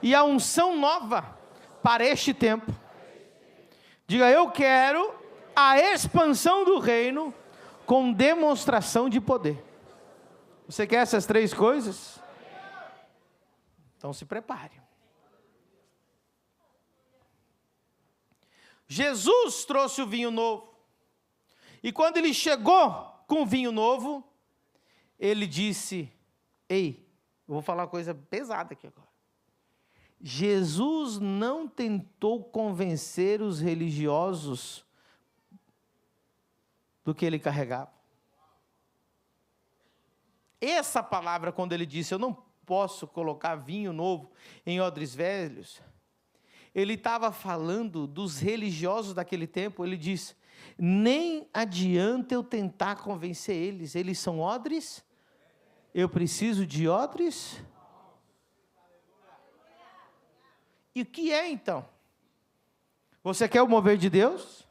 e a unção nova para este tempo. Diga, eu quero a expansão do reino com demonstração de poder. Você quer essas 3 coisas? Então se prepare. Jesus trouxe o vinho novo. E quando ele chegou com o vinho novo, ele disse, ei, eu vou falar uma coisa pesada aqui agora. Jesus não tentou convencer os religiosos do que ele carregava. Essa palavra, quando ele disse, eu não posso colocar vinho novo em odres velhos, ele estava falando dos religiosos daquele tempo. Ele disse, nem adianta eu tentar convencer eles, eles são odres, eu preciso de odres. E o que é então? Você quer o mover de Deus?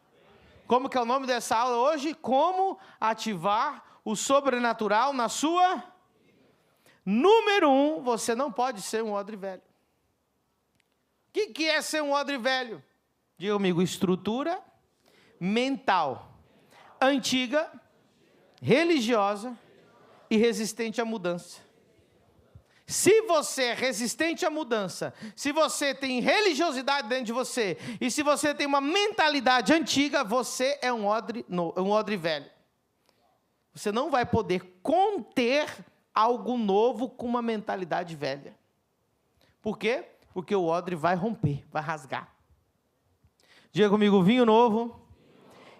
Como que é o nome dessa aula hoje? Como ativar o sobrenatural na sua? Número 1, você não pode ser um odre velho. O que é ser um odre velho? Diga comigo, estrutura mental, antiga, religiosa e resistente à mudança. Se você é resistente à mudança, se você tem religiosidade dentro de você, e se você tem uma mentalidade antiga, você é um odre velho. Você não vai poder conter algo novo com uma mentalidade velha. Por quê? Porque o odre vai romper, vai rasgar. Diga comigo, o vinho novo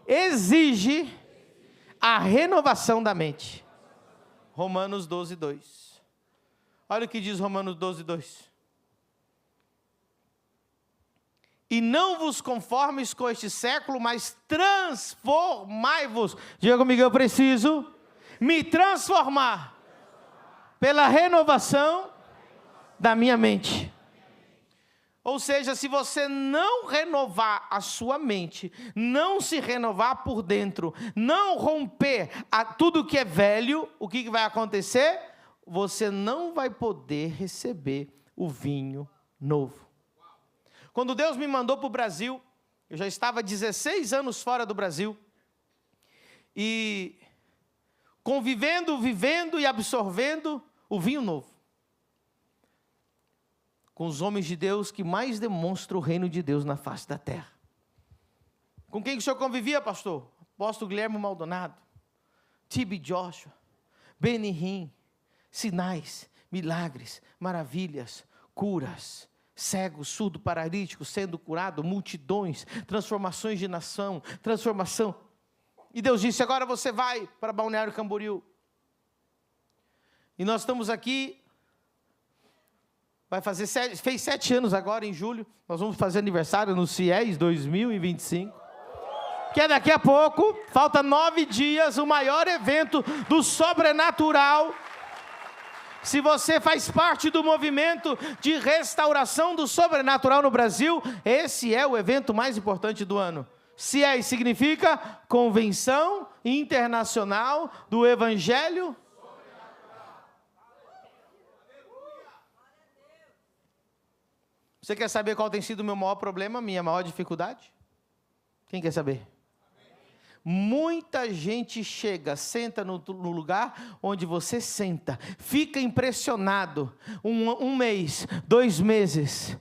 exige a renovação da mente. Romanos 12, 2. Olha o que diz Romanos 12, 2. E não vos conformes com este século, mas transformai-vos. Diga comigo, eu preciso me transformar pela renovação da minha mente. Ou seja, se você não renovar a sua mente, não se renovar por dentro, não romper tudo que é velho, o que vai acontecer? Você não vai poder receber o vinho novo. Quando Deus me mandou para o Brasil, eu já estava 16 anos fora do Brasil, e convivendo, vivendo e absorvendo o vinho novo. com os homens de Deus que mais demonstram o reino de Deus na face da terra. Com quem que o senhor convivia, pastor? Apóstolo Guilherme Maldonado, T.B. Joshua, Benny Hinn, sinais, milagres, maravilhas, curas, cego, surdo, paralítico sendo curado, multidões, transformações de nação, transformação. E Deus disse, agora você vai para Balneário Camboriú. E nós estamos aqui, fez 7 anos agora em julho, nós vamos fazer aniversário no CIES 2025. Que é daqui a pouco, falta 9 dias, o maior evento do sobrenatural. Se você faz parte do movimento de restauração do sobrenatural no Brasil, esse é o evento mais importante do ano. CIES significa Convenção Internacional do Evangelho. Você quer saber qual tem sido o meu maior problema, minha maior dificuldade? Quem quer saber? Muita gente chega, senta no lugar onde você senta, fica impressionado, um mês, 2 meses,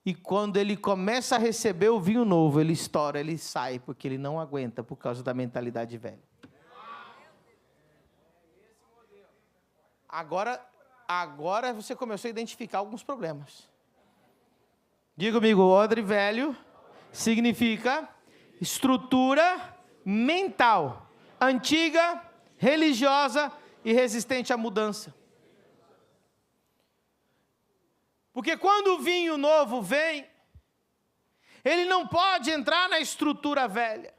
e quando ele começa a receber o vinho novo, ele estoura, ele sai, porque ele não aguenta por causa da mentalidade velha. Agora você começou a identificar alguns problemas. Diga comigo, odre velho significa estrutura mental, antiga, religiosa e resistente à mudança. Porque quando o vinho novo vem, ele não pode entrar na estrutura velha.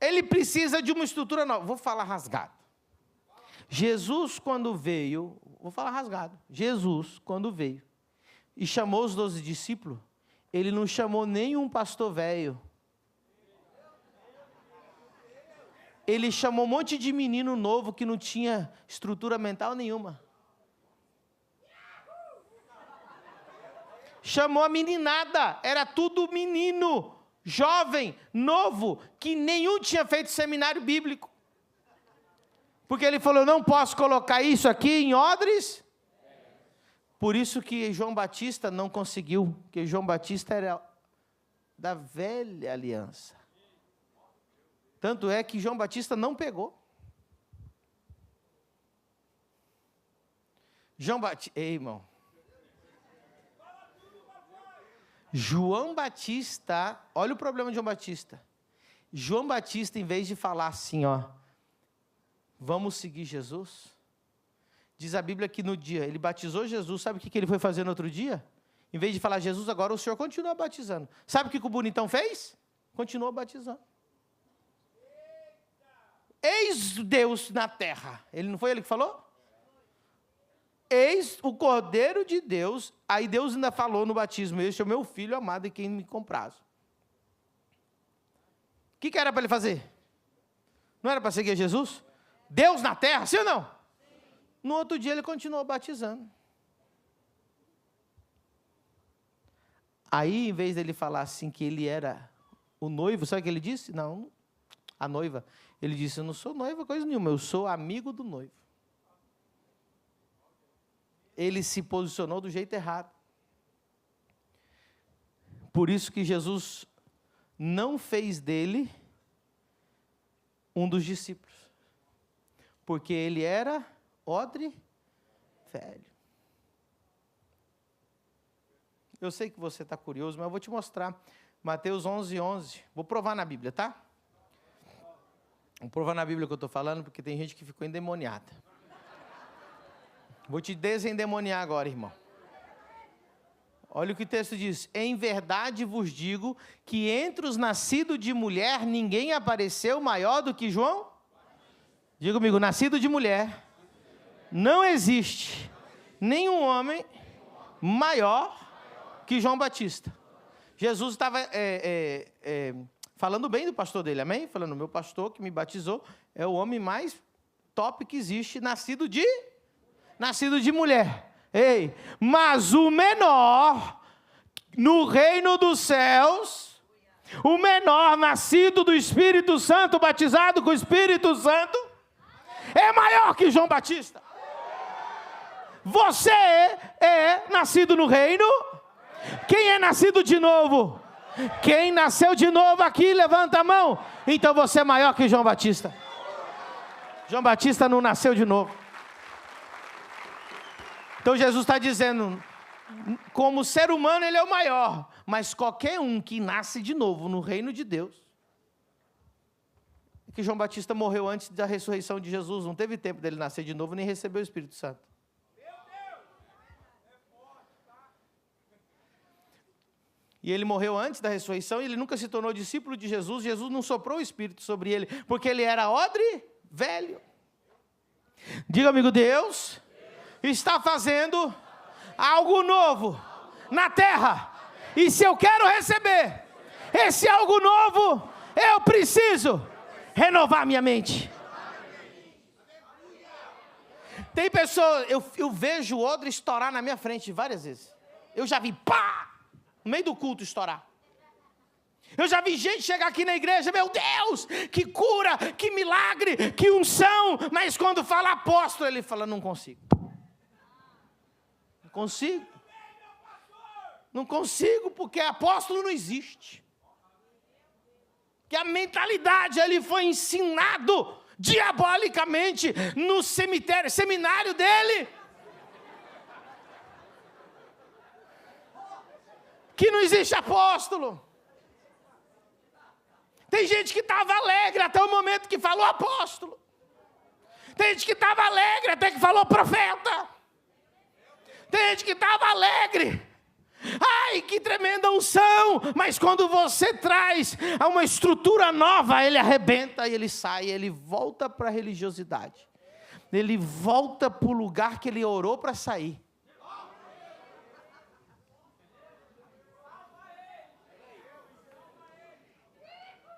Ele precisa de uma estrutura nova. Vou falar rasgado. Jesus, quando veio, vou falar rasgado. Jesus, quando veio e chamou os 12 discípulos, ele não chamou nenhum pastor velho. Ele chamou um monte de menino novo que não tinha estrutura mental nenhuma. Chamou a meninada, era tudo menino, jovem, novo, que nenhum tinha feito seminário bíblico. Porque ele falou, não posso colocar isso aqui em odres. Por isso que João Batista não conseguiu, porque João Batista era da velha aliança. Tanto é que João Batista não pegou. Ei, irmão. João Batista, olha o problema de João Batista. João Batista, em vez de falar assim, ó, vamos seguir Jesus, diz a Bíblia que no dia, ele batizou Jesus, sabe o que ele foi fazer no outro dia? Em vez de falar, Jesus, agora o Senhor continua batizando. Sabe o que o bonitão fez? Continuou batizando. Eis Deus na terra. Não foi ele que falou? Eis o Cordeiro de Deus. Aí Deus ainda falou no batismo, este é o meu filho amado em quem me comprazo. O que era para ele fazer? Não era para seguir Jesus? Deus na terra, sim ou não? Sim. No outro dia ele continuou batizando. Aí, em vez dele falar assim que ele era o noivo, sabe o que ele disse? Não, a noiva. Ele disse, eu não sou noiva, coisa nenhuma, eu sou amigo do noivo. Ele se posicionou do jeito errado. Por isso que Jesus não fez dele um dos discípulos. Porque ele era odre velho. Eu sei que você está curioso, mas eu vou te mostrar. Mateus 11:11. Vou provar na Bíblia, tá? Vou provar na Bíblia o que eu estou falando, porque tem gente que ficou endemoniada. Vou te desendemoniar agora, irmão. Olha o que o texto diz. Em verdade vos digo que entre os nascidos de mulher, ninguém apareceu maior do que João. Diga comigo, nascido de mulher, não existe nenhum homem maior que João Batista. Jesus estava falando bem do pastor dele, amém? Falando, meu pastor que me batizou é o homem mais top que existe, nascido de mulher. Ei, mas o menor no reino dos céus, o menor nascido do Espírito Santo, batizado com o Espírito Santo, é maior que João Batista. Você é nascido no reino. Quem é nascido de novo? Quem nasceu de novo aqui, levanta a mão. Então você é maior que João Batista. João Batista não nasceu de novo. Então Jesus está dizendo, como ser humano ele é o maior, mas qualquer um que nasce de novo no reino de Deus. Que João Batista morreu antes da ressurreição de Jesus, não teve tempo dele nascer de novo, nem receber o Espírito Santo. E ele morreu antes da ressurreição, e ele nunca se tornou discípulo de Jesus. Jesus não soprou o Espírito sobre ele, porque ele era odre velho. Diga, amigo, Deus está fazendo algo novo na terra. E se eu quero receber esse algo novo, eu preciso renovar minha mente. Tem pessoas, eu vejo o odre estourar na minha frente várias vezes. Eu já vi, pá! No meio do culto estourar. Eu já vi gente chegar aqui na igreja, meu Deus, que cura, que milagre, que unção, mas quando fala apóstolo, ele fala, não consigo. Não consigo. Não consigo, porque apóstolo não existe. Que a mentalidade, ele foi ensinado diabolicamente no seminário dele. Que não existe apóstolo. Tem gente que estava alegre até o momento que falou apóstolo. Tem gente que estava alegre até que falou profeta. Tem gente que estava alegre. Ai, que tremenda unção. Mas quando você traz a uma estrutura nova, ele arrebenta e ele sai, ele volta para a religiosidade. Ele volta para o lugar que ele orou para sair.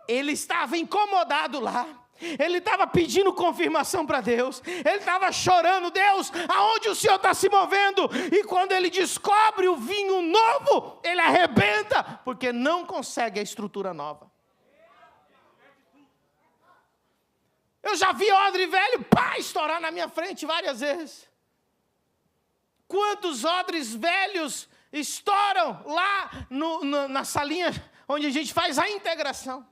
Ele estava incomodado lá. Ele estava pedindo confirmação para Deus. Ele estava chorando, Deus, aonde o Senhor está se movendo? E quando ele descobre o vinho novo, ele arrebenta, porque não consegue a estrutura nova. Eu já vi odre velho, pá, estourar na minha frente várias vezes. Quantos odres velhos estouram lá na salinha onde a gente faz a integração?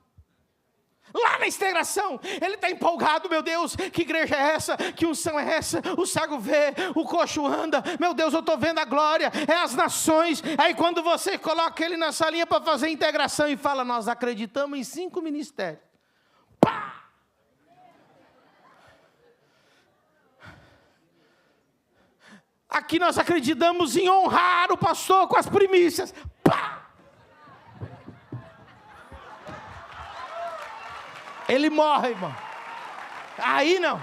Lá na integração, ele está empolgado, meu Deus, que igreja é essa? Que unção é essa? O cego vê, o coxo anda, meu Deus, eu estou vendo a glória, é as nações. Aí quando você coloca ele na salinha para fazer a integração e fala, nós acreditamos em 5 ministérios. Pá! Aqui nós acreditamos em honrar o pastor com as primícias. Pá! Ele morre, irmão. Aí não.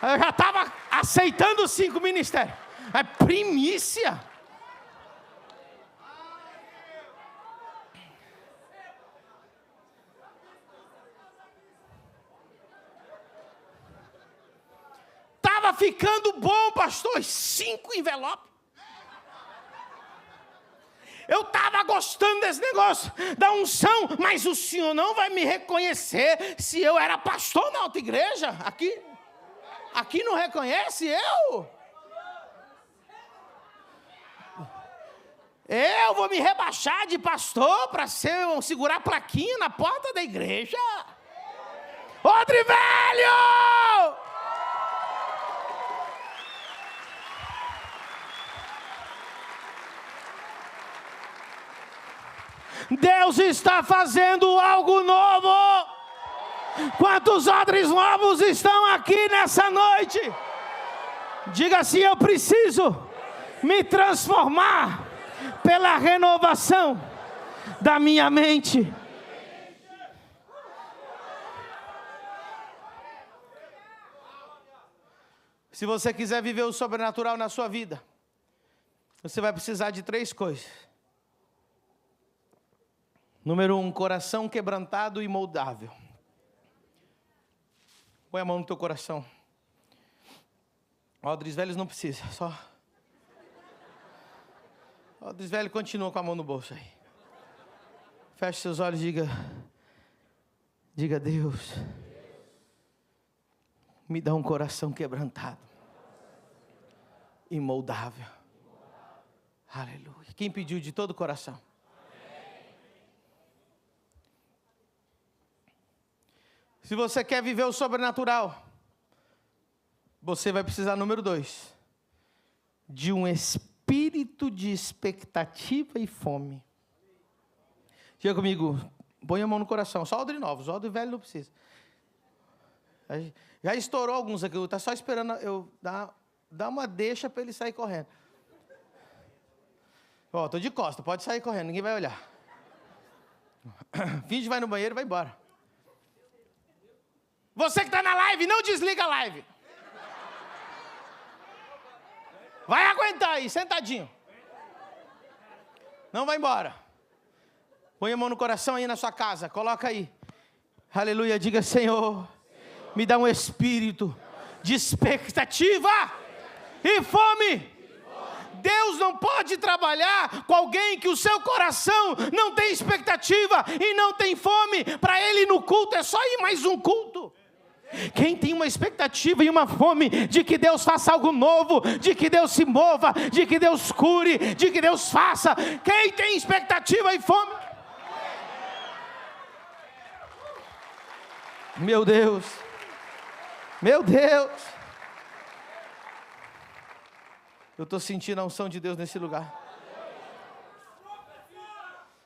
Eu já estava aceitando os 5 ministérios. É primícia. Estava ficando bom, pastor. 5 envelopes. Eu estava gostando desse negócio, da unção, mas o senhor não vai me reconhecer se eu era pastor na outra igreja. Aqui não reconhece eu? Eu vou me rebaixar de pastor para segurar a plaquinha na porta da igreja? Odre velho! Deus está fazendo algo novo. Quantos odres novos estão aqui nessa noite? Diga assim, eu preciso me transformar pela renovação da minha mente. Se você quiser viver o sobrenatural na sua vida, você vai precisar de 3 coisas. Número 1, coração quebrantado e moldável. Põe a mão no teu coração. Odres velhos não precisa, só. Odres velho continua com a mão no bolso aí. Feche seus olhos e diga, Deus, me dá um coração quebrantado. imoldável. Aleluia. Quem pediu de todo o coração? Se você quer viver o sobrenatural, você vai precisar, número 2, de um espírito de expectativa e fome. Diga comigo, põe a mão no coração, só o de novo, o de velho não precisa. Já estourou alguns aqui, está só esperando eu dar uma deixa para ele sair correndo. Ó, estou de costa, pode sair correndo, ninguém vai olhar. Finge, vai no banheiro e vai embora. Você que está na live, não desliga a live. Vai aguentar aí, sentadinho. Não vai embora. Põe a mão no coração aí na sua casa, coloca aí. Aleluia, diga: Senhor, me dá um espírito de expectativa e fome. Deus não pode trabalhar com alguém que o seu coração não tem expectativa e não tem fome. Para ele no culto é só ir mais um culto. Quem tem uma expectativa e uma fome de que Deus faça algo novo, de que Deus se mova, de que Deus cure, de que Deus faça. Quem tem expectativa e fome? Meu Deus. Meu Deus. Eu estou sentindo a unção de Deus nesse lugar.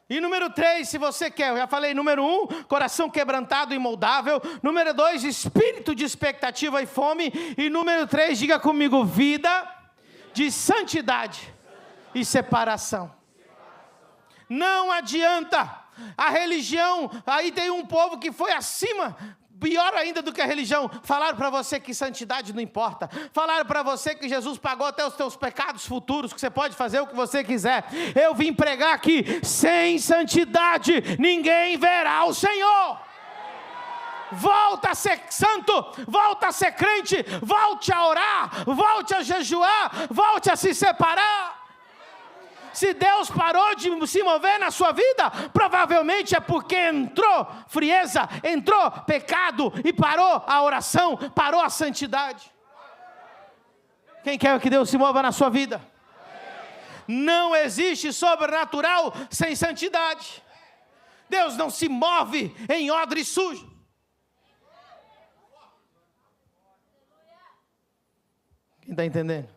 E número 3, se você quer, eu já falei, número 1, coração quebrantado e moldável. Número 2, espírito de expectativa e fome. E número 3, diga comigo, vida de santidade e separação. Não adianta. A religião, aí tem um povo que foi acima, pior ainda do que a religião. Falaram para você que santidade não importa. Falaram para você que Jesus pagou até os teus pecados futuros, que você pode fazer o que você quiser. Eu vim pregar aqui, sem santidade ninguém verá o Senhor. Volta a ser santo, volta a ser crente, volte a orar, volte a jejuar, volte a se separar. Se Deus parou de se mover na sua vida, provavelmente é porque entrou frieza, entrou pecado e parou a oração, parou a santidade. Quem quer que Deus se mova na sua vida? Não existe sobrenatural sem santidade. Deus não se move em odre sujo. Quem está entendendo?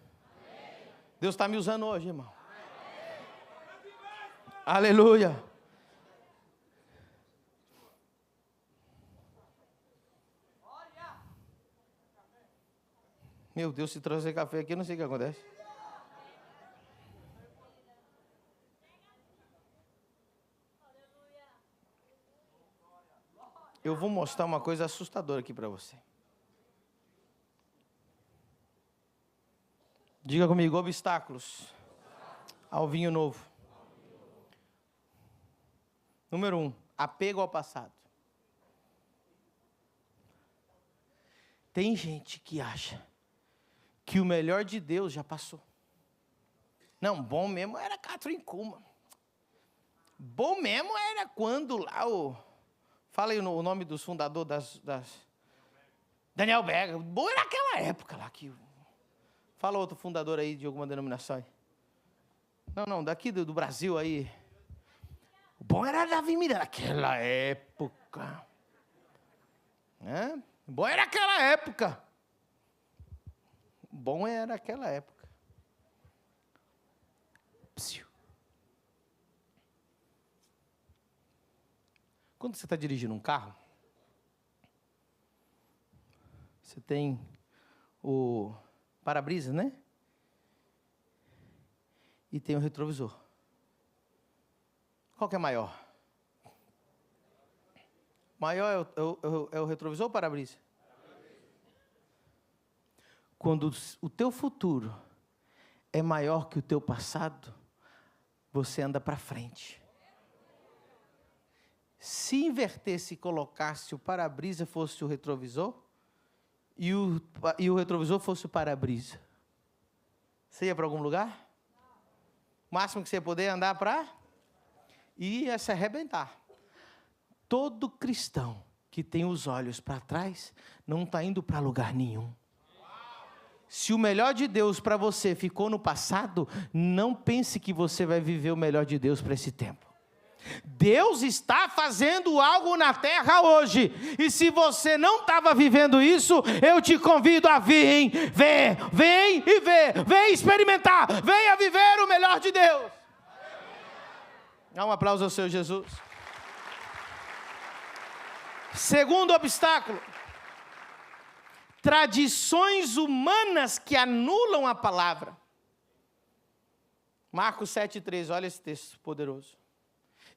Deus está me usando hoje, irmão. Aleluia. Meu Deus, se trazer café aqui, eu não sei o que acontece. Eu vou mostrar uma coisa assustadora aqui para você. Diga comigo, obstáculos ao vinho novo. Número 1, apego ao passado. Tem gente que acha que o melhor de Deus já passou. Não, bom mesmo era Catherine Kuhlman. Bom mesmo era quando lá o... Fala aí o nome dos fundadores das... Daniel Berger. Bom era aquela época lá que... Fala outro fundador aí de alguma denominação aí. Não, daqui do Brasil aí... O bom era Davi Miranda, naquela época. Né? O bom era aquela época. O bom era aquela época. Psiu. Quando você está dirigindo um carro, você tem o para-brisa, né? E tem o retrovisor. Qual que é maior? Maior é o retrovisor ou o para-brisa? Quando o teu futuro é maior que o teu passado, você anda para frente. Se invertesse e colocasse o para-brisa fosse o retrovisor e o retrovisor fosse o para-brisa, você ia para algum lugar? O máximo que você ia poder é andar para... ia se arrebentar. Todo cristão que tem os olhos para trás não está indo para lugar nenhum. Se o melhor de Deus para você ficou no passado, não pense que você vai viver o melhor de Deus para esse tempo. Deus está fazendo algo na terra hoje, e se você não estava vivendo isso, eu te convido a vir, vem experimentar, venha viver o melhor de Deus. Dá um aplauso ao Senhor Jesus. Segundo obstáculo, tradições humanas que anulam a palavra. Marcos 7,13, olha esse texto poderoso.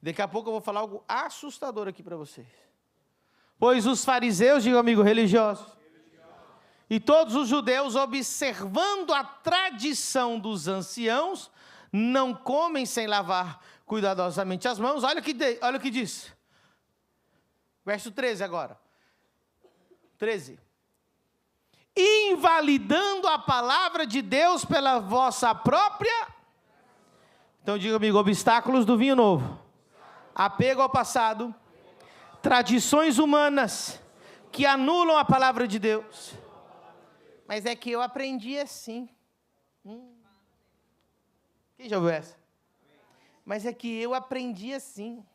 Daqui a pouco eu vou falar algo assustador aqui para vocês. Pois os fariseus, diga amigo, religiosos, e todos os judeus, observando a tradição dos anciãos, não comem sem lavar cuidadosamente as mãos. Olha o que diz. Verso 13 agora. 13. Invalidando a palavra de Deus pela vossa própria... Então diga amigo, obstáculos do vinho novo. Apego ao passado, tradições humanas que anulam a palavra de Deus. Mas é que eu aprendi assim. Quem já ouviu essa? Mas é que eu aprendi assim.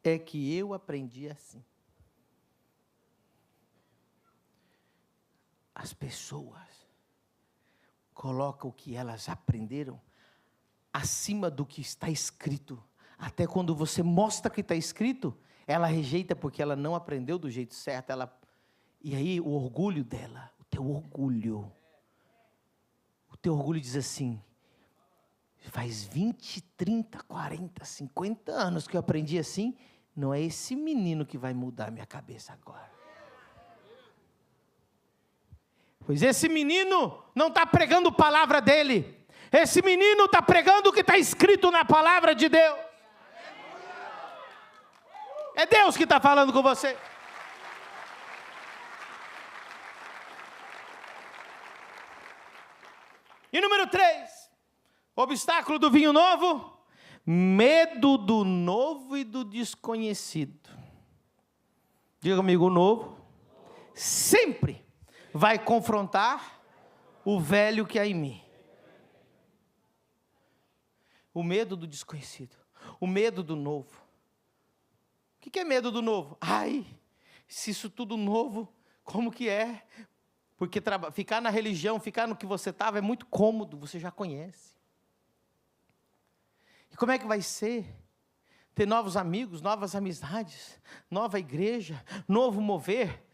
É que eu aprendi assim. As pessoas colocam o que elas aprenderam acima do que está escrito. Até quando você mostra que está escrito, ela rejeita porque ela não aprendeu do jeito certo. E aí o orgulho dela, o teu orgulho diz assim, faz 20, 30, 40, 50 anos que eu aprendi assim, não é esse menino que vai mudar minha cabeça agora. Pois esse menino não está pregando a palavra dele. Esse menino está pregando o que está escrito na palavra de Deus. É Deus que está falando com você. E número 3, obstáculo do vinho novo, medo do novo e do desconhecido. Diga comigo, o novo sempre vai confrontar o velho que há em mim. O medo do desconhecido, o medo do novo. O que é medo do novo? Ai, se isso tudo novo, como que é? Porque ficar na religião, ficar no que você estava é muito cômodo, você já conhece. E como é que vai ser? Ter novos amigos, novas amizades, nova igreja, novo mover.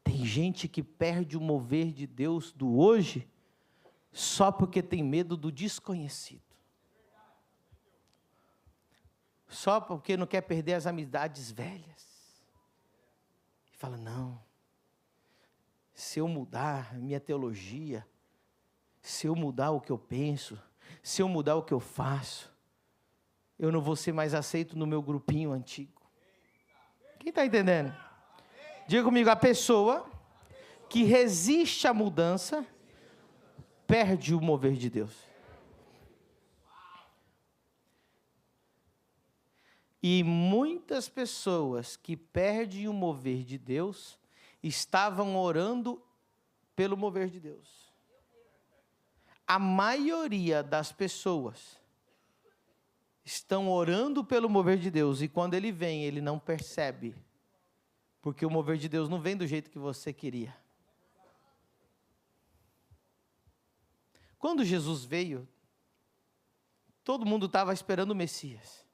Tem gente que perde o mover de Deus do hoje só porque tem medo do desconhecido. Só porque não quer perder as amizades velhas. E fala, não, se eu mudar a minha teologia, se eu mudar o que eu penso, se eu mudar o que eu faço, eu não vou ser mais aceito no meu grupinho antigo. Quem está entendendo? Diga comigo, a pessoa que resiste à mudança, perde o mover de Deus. E muitas pessoas que perdem o mover de Deus, estavam orando pelo mover de Deus. A maioria das pessoas estão orando pelo mover de Deus, e quando ele vem, ele não percebe. Porque o mover de Deus não vem do jeito que você queria. Quando Jesus veio, todo mundo estava esperando o Messias.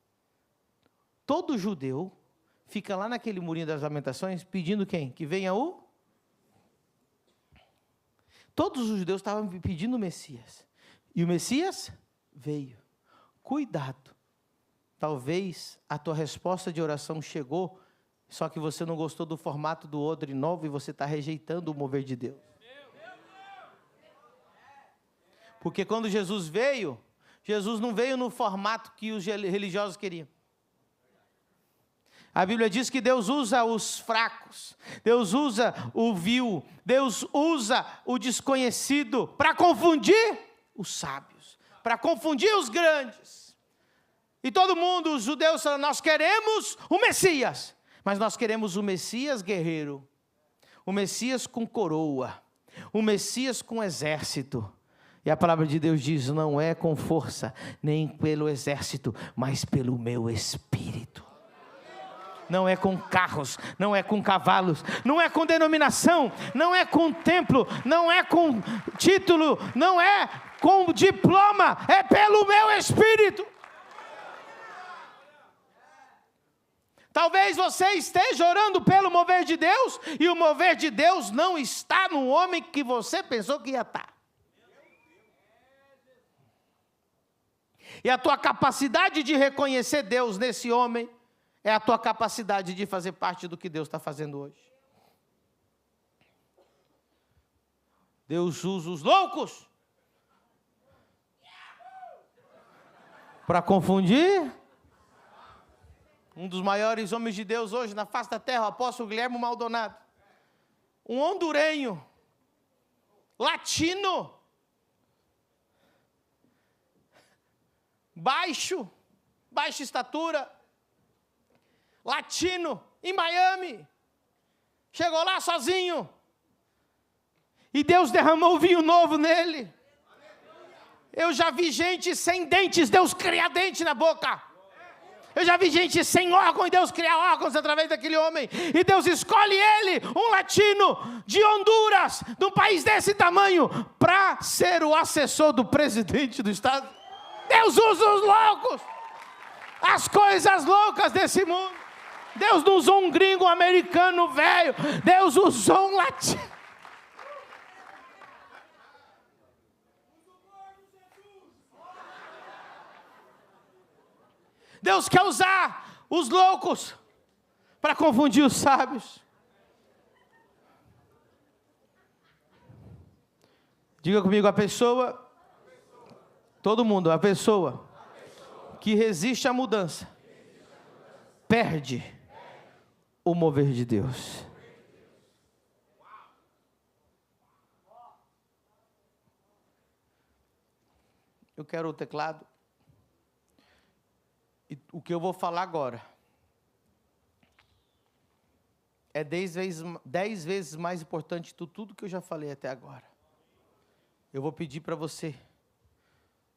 Todo judeu fica lá naquele murinho das lamentações pedindo quem? Que venha o... Todos os judeus estavam pedindo o Messias. E o Messias veio. Cuidado. Talvez a tua resposta de oração chegou, só que você não gostou do formato do odre novo e você está rejeitando o mover de Deus. Porque quando Jesus veio, Jesus não veio no formato que os religiosos queriam. A Bíblia diz que Deus usa os fracos, Deus usa o vil, Deus usa o desconhecido para confundir os sábios, para confundir os grandes. E todo mundo, os judeus falaram, nós queremos o Messias. Mas nós queremos o Messias guerreiro. O Messias com coroa. O Messias com exército. E a palavra de Deus diz, não é com força, nem pelo exército, mas pelo meu espírito. Não é com carros, não é com cavalos, não é com denominação, não é com templo, não é com título, não é com diploma, é pelo meu espírito. Talvez você esteja orando pelo mover de Deus, e o mover de Deus não está no homem que você pensou que ia estar. E a tua capacidade de reconhecer Deus nesse homem, é a tua capacidade de fazer parte do que Deus está fazendo hoje. Deus usa os loucos para confundir. Um dos maiores homens de Deus hoje na face da terra, o apóstolo Guilherme Maldonado. Um hondurenho, latino, baixa estatura, latino, em Miami, chegou lá sozinho, e Deus derramou vinho novo nele. Eu já vi gente sem dentes, Deus cria dente na boca. Eu já vi gente sem órgão, e Deus cria órgãos através daquele homem, e Deus escolhe ele, um latino, de Honduras, de um país desse tamanho, para ser o assessor do presidente do estado. Deus usa os loucos, as coisas loucas desse mundo. Deus não usou um gringo, um americano velho. Deus usou um latino. Deus quer usar os loucos para confundir os sábios. Diga comigo, a pessoa, todo mundo, a pessoa que resiste à mudança, perde o mover de Deus. Eu quero o teclado. E o que eu vou falar agora é 10 vezes mais importante de tudo que eu já falei até agora. Eu vou pedir para você,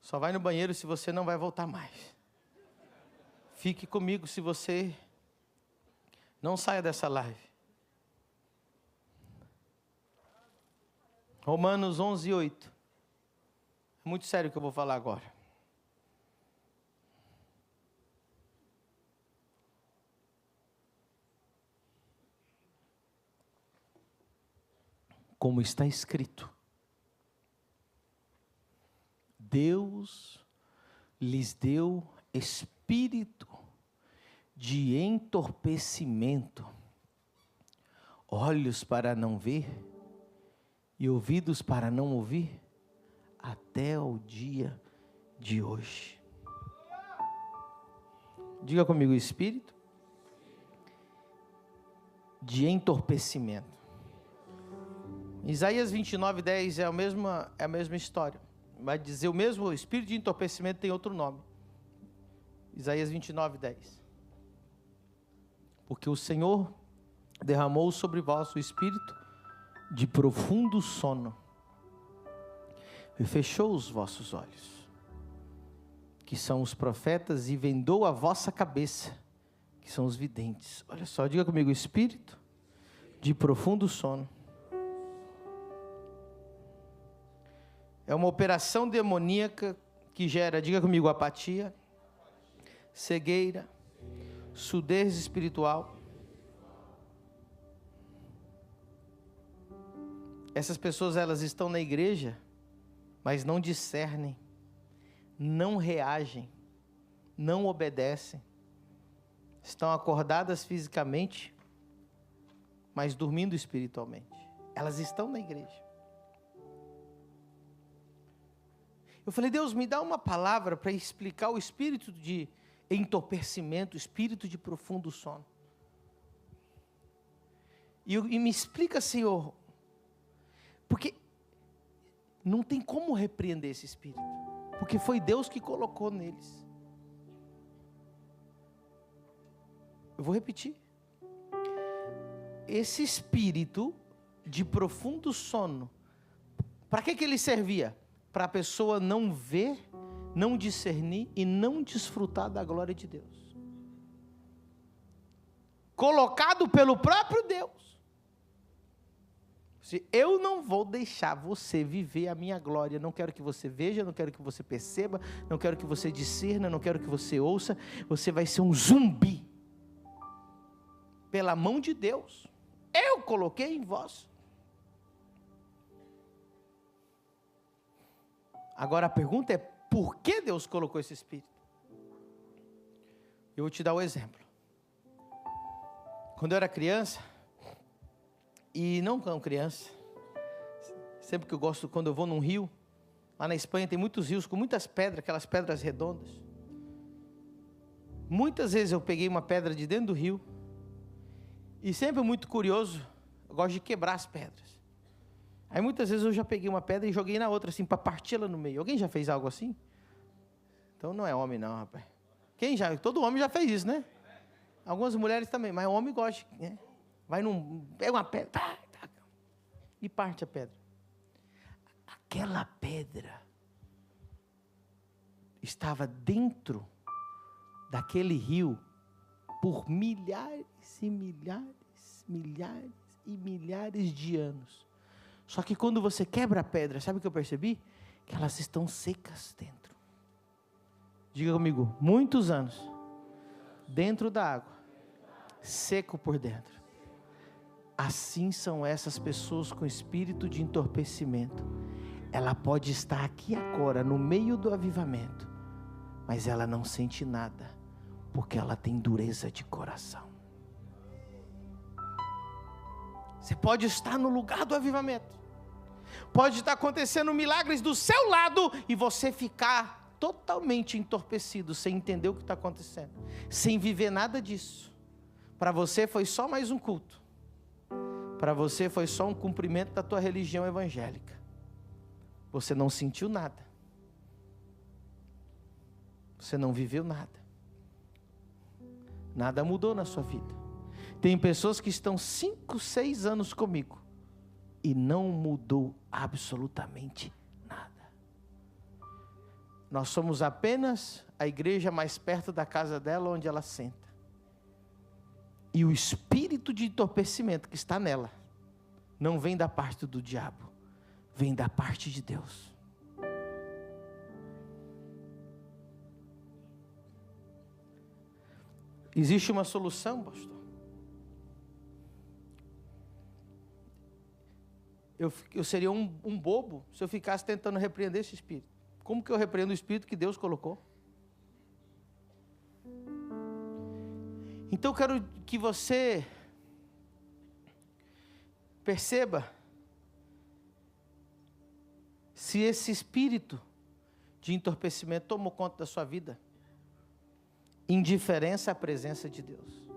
só vai no banheiro se você não vai voltar mais. Fique comigo se você não saia dessa live. Romanos 11:8. É muito sério o que eu vou falar agora. Como está escrito, Deus lhes deu espírito de entorpecimento, olhos para não ver e ouvidos para não ouvir, até o dia de hoje. Diga comigo, espírito de entorpecimento. Isaías 29:10 é a mesma história. Vai dizer o mesmo, espírito de entorpecimento tem outro nome. Isaías 29:10. Porque o Senhor derramou sobre vós o espírito de profundo sono e fechou os vossos olhos, que são os profetas, e vendou a vossa cabeça, que são os videntes. Olha só, diga comigo, espírito de profundo sono. É uma operação demoníaca que gera, diga comigo, apatia, cegueira, surdez espiritual. Essas pessoas, elas estão na igreja, mas não discernem, não reagem, não obedecem. Estão acordadas fisicamente, mas dormindo espiritualmente. Elas estão na igreja. Eu falei, Deus, me dá uma palavra para explicar o espírito de entorpecimento, o espírito de profundo sono. E me explica, Senhor, porque não tem como repreender esse espírito, porque foi Deus que colocou neles. Eu vou repetir. Esse espírito de profundo sono, para que ele servia? Para a pessoa não ver, não discernir e não desfrutar da glória de Deus. Colocado pelo próprio Deus. Eu não vou deixar você viver a minha glória. Não quero que você veja, não quero que você perceba, não quero que você discerna, não quero que você ouça. Você vai ser um zumbi. Pela mão de Deus. Eu coloquei em vós. Agora a pergunta é, por que Deus colocou esse espírito? Eu vou te dar um exemplo. Quando eu era criança, e não como criança, sempre que eu gosto, quando eu vou num rio, lá na Espanha tem muitos rios com muitas pedras, aquelas pedras redondas. Muitas vezes eu peguei uma pedra de dentro do rio, e sempre muito curioso, eu gosto de quebrar as pedras. Aí muitas vezes eu já peguei uma pedra e joguei na outra, assim, para parti-la no meio. Alguém já fez algo assim? Então não é homem não, rapaz. Quem já? Todo homem já fez isso, né? Algumas mulheres também, mas o homem gosta, né? Pega uma pedra, e parte a pedra. Aquela pedra estava dentro daquele rio por milhares e milhares, milhares e milhares de anos. Só que quando você quebra a pedra, sabe o que eu percebi? Que elas estão secas dentro. Diga comigo, muitos anos dentro da água, seco por dentro. Assim são essas pessoas com espírito de entorpecimento. Ela pode estar aqui agora, no meio do avivamento, mas ela não sente nada, porque ela tem dureza de coração. Você pode estar no lugar do avivamento, pode estar acontecendo milagres do seu lado, e você ficar totalmente entorpecido, sem entender o que está acontecendo, sem viver nada disso. Para você foi só mais um culto. Para você foi só um cumprimento da tua religião evangélica. Você não sentiu nada. Você não viveu nada. Nada mudou na sua vida. Tem pessoas que estão 5, 6 anos comigo e não mudou absolutamente nada. Nós somos apenas a igreja mais perto da casa dela, onde ela senta. E o espírito de entorpecimento que está nela não vem da parte do diabo, vem da parte de Deus. Existe uma solução, pastor? Eu seria um bobo se eu ficasse tentando repreender esse espírito. Como que eu repreendo o espírito que Deus colocou? Então eu quero que você perceba se esse espírito de entorpecimento tomou conta da sua vida. Indiferença à presença de Deus.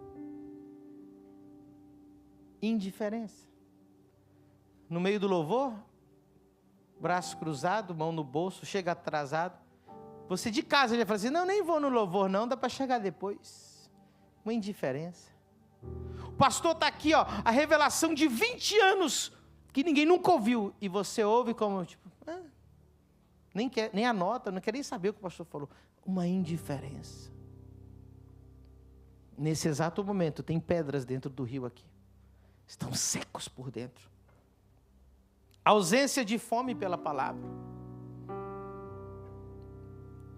Indiferença. No meio do louvor, braço cruzado, mão no bolso, chega atrasado. Você de casa já fala assim, não, nem vou no louvor não, dá para chegar depois. Uma indiferença. O pastor está aqui, ó, a revelação de 20 anos, que ninguém nunca ouviu, e você ouve como, tipo, nem anota, não quer nem saber o que o pastor falou. Uma indiferença. Nesse exato momento, tem pedras dentro do rio aqui. Estão secos por dentro. Ausência de fome pela palavra.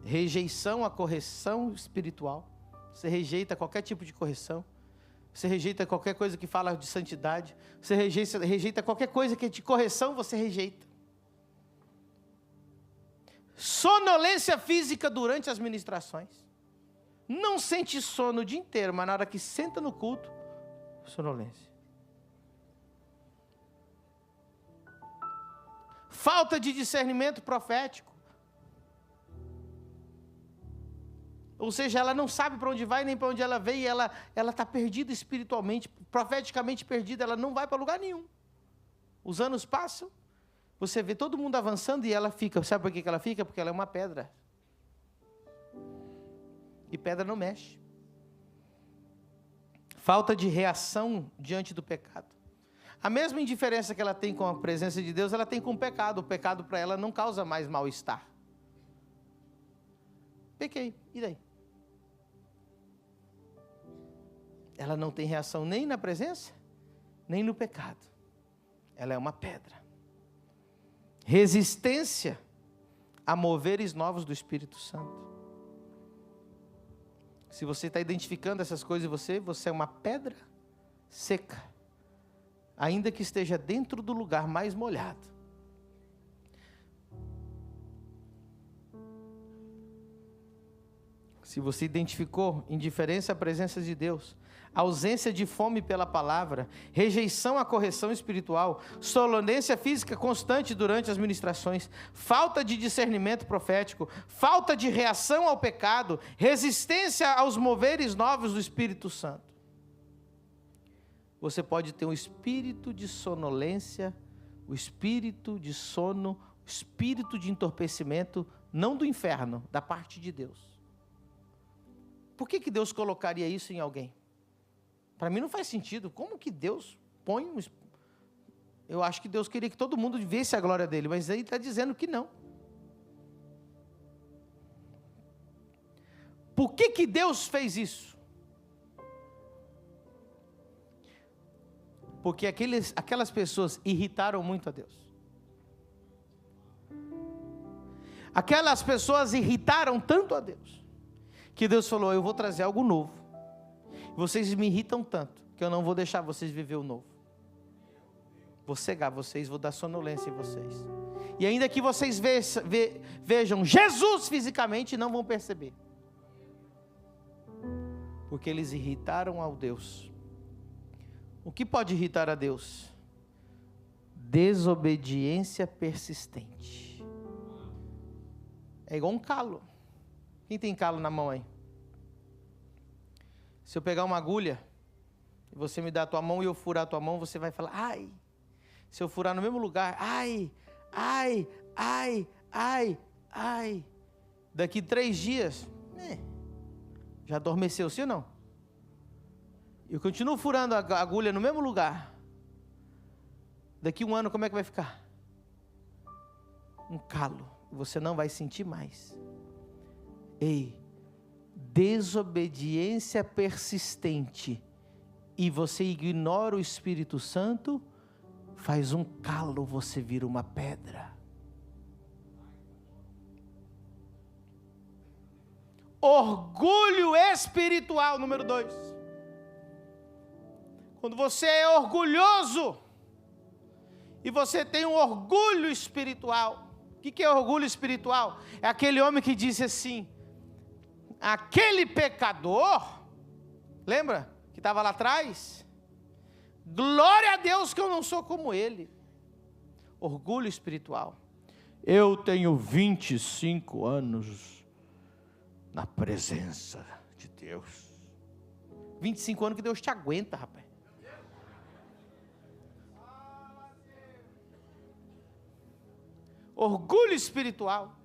Rejeição à correção espiritual. Você rejeita qualquer tipo de correção. Você rejeita qualquer coisa que fala de santidade. Você rejeita qualquer coisa que é de correção, você rejeita. Sonolência física durante as ministrações. Não sente sono o dia inteiro, mas na hora que senta no culto, sonolência. Falta de discernimento profético. Ou seja, ela não sabe para onde vai, nem para onde ela veio, e ela está perdida espiritualmente, profeticamente perdida, ela não vai para lugar nenhum. Os anos passam, você vê todo mundo avançando e ela fica, sabe por que ela fica? Porque ela é uma pedra. E pedra não mexe. falta de reação diante do pecado. A mesma indiferença que ela tem com a presença de Deus, ela tem com o pecado. O pecado para ela não causa mais mal-estar. Pequei, e daí? Ela não tem reação nem na presença, nem no pecado. Ela é uma pedra. Resistência a moveres novos do Espírito Santo. Se você está identificando essas coisas em você é uma pedra seca, ainda que esteja dentro do lugar mais molhado. Se você identificou indiferença à presença de Deus, ausência de fome pela palavra, rejeição à correção espiritual, sonolência física constante durante as ministrações, falta de discernimento profético, falta de reação ao pecado, resistência aos moveres novos do Espírito Santo, você pode ter um espírito de sonolência, o espírito de sono, o espírito de entorpecimento, não do inferno, da parte de Deus. Por que Deus colocaria isso em alguém? Para mim não faz sentido. Como que Deus põe um... Eu acho que Deus queria que todo mundo visse a glória dele, mas aí está dizendo que não. Por que Deus fez isso? Porque aquelas pessoas irritaram muito a Deus. Aquelas pessoas irritaram tanto a Deus, que Deus falou, eu vou trazer algo novo. Vocês me irritam tanto, que eu não vou deixar vocês viver o novo. Vou cegar vocês, vou dar sonolência em vocês. E ainda que vocês vejam Jesus fisicamente, não vão perceber. Porque eles irritaram ao Deus. O que pode irritar a Deus? Desobediência persistente. É igual um calo. Quem tem calo na mão aí? Se eu pegar uma agulha, e você me dá a tua mão e eu furar a tua mão, você vai falar, ai. Se eu furar no mesmo lugar, ai, ai, ai, ai, ai. Daqui 3 dias, já adormeceu, sim ou não? Eu continuo furando a agulha no mesmo lugar. Daqui 1 ano, como é que vai ficar? Um calo. Você não vai sentir mais. Ei, desobediência persistente e você ignora o Espírito Santo, faz um calo, você vira uma pedra. Orgulho espiritual, número 2. Quando você é orgulhoso e você tem um orgulho espiritual. O que é orgulho espiritual? É aquele homem que disse assim, aquele pecador, lembra que estava lá atrás? Glória a Deus que eu não sou como ele. Orgulho espiritual. Eu tenho 25 anos na presença de Deus. 25 anos que Deus te aguenta, rapaz. Orgulho espiritual.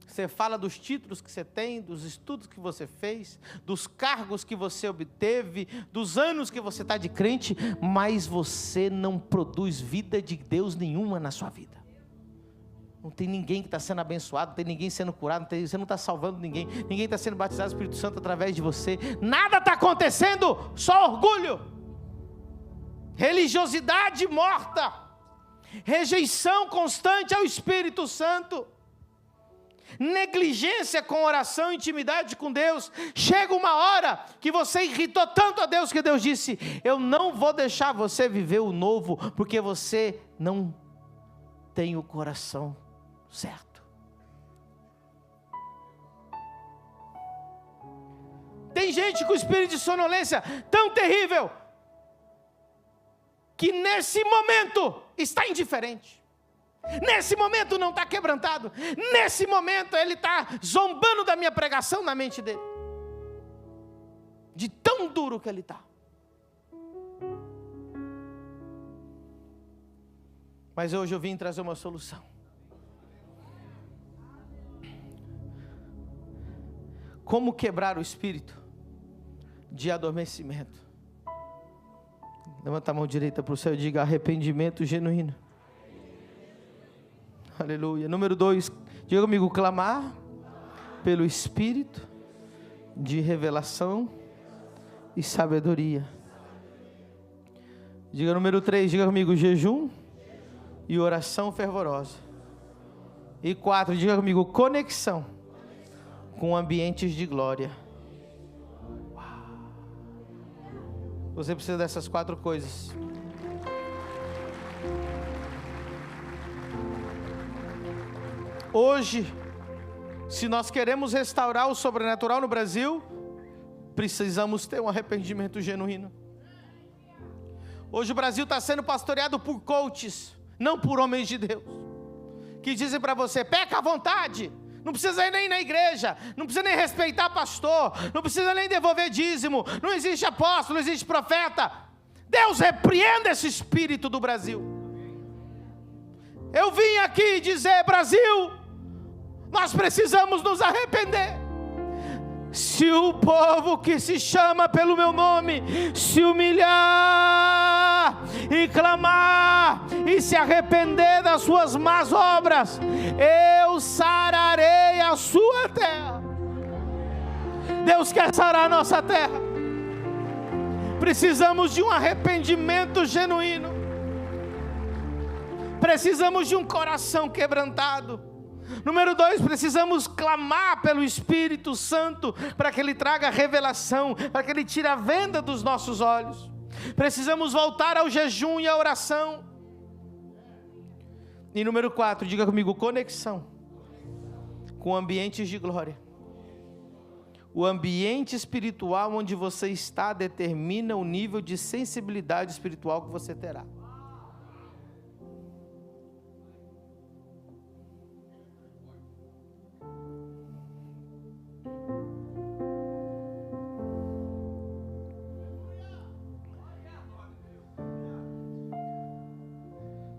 Você fala dos títulos que você tem, dos estudos que você fez, dos cargos que você obteve, dos anos que você está de crente, mas você não produz vida de Deus nenhuma na sua vida. Não tem ninguém que está sendo abençoado, não tem ninguém sendo curado, você não está salvando ninguém está sendo batizado no Espírito Santo através de você, nada está acontecendo, só orgulho, religiosidade morta, rejeição constante ao Espírito Santo, negligência com oração, intimidade com Deus. Chega uma hora que você irritou tanto a Deus que Deus disse, eu não vou deixar você viver o novo, porque você não tem o coração certo. Tem gente com espírito de sonolência tão terrível, que nesse momento está indiferente. Nesse momento não está quebrantado. Nesse momento ele está zombando da minha pregação na mente dele. De tão duro que ele está. Mas hoje eu vim trazer uma solução. Como quebrar o espírito? de adormecimento. Levanta a mão direita para o céu e diga: arrependimento genuíno. Aleluia. Número 2, diga comigo: clamar pelo Espírito de revelação e sabedoria. Diga número 3, diga comigo: jejum e oração fervorosa. E 4, diga comigo: conexão com ambientes de glória. Você precisa dessas 4 coisas. Hoje, se nós queremos restaurar o sobrenatural no Brasil, precisamos ter um arrependimento genuíno. Hoje o Brasil está sendo pastoreado por coaches, não por homens de Deus, que dizem para você: peca à vontade, não precisa ir nem na igreja, não precisa nem respeitar pastor, não precisa nem devolver dízimo, não existe apóstolo, não existe profeta. Deus repreenda esse espírito do Brasil. Eu vim aqui dizer: Brasil, nós precisamos nos arrepender. Se o povo que se chama pelo meu nome se humilhar e clamar e se arrepender das suas más obras, eu sararei a sua terra. Deus quer sarar a nossa terra. Precisamos de um arrependimento genuíno. Precisamos de um coração quebrantado. Número 2, precisamos clamar pelo Espírito Santo para que Ele traga revelação, para que Ele tire a venda dos nossos olhos. Precisamos voltar ao jejum e à oração. E número 4, diga comigo: conexão com ambientes de glória. O ambiente espiritual onde você está determina o nível de sensibilidade espiritual que você terá.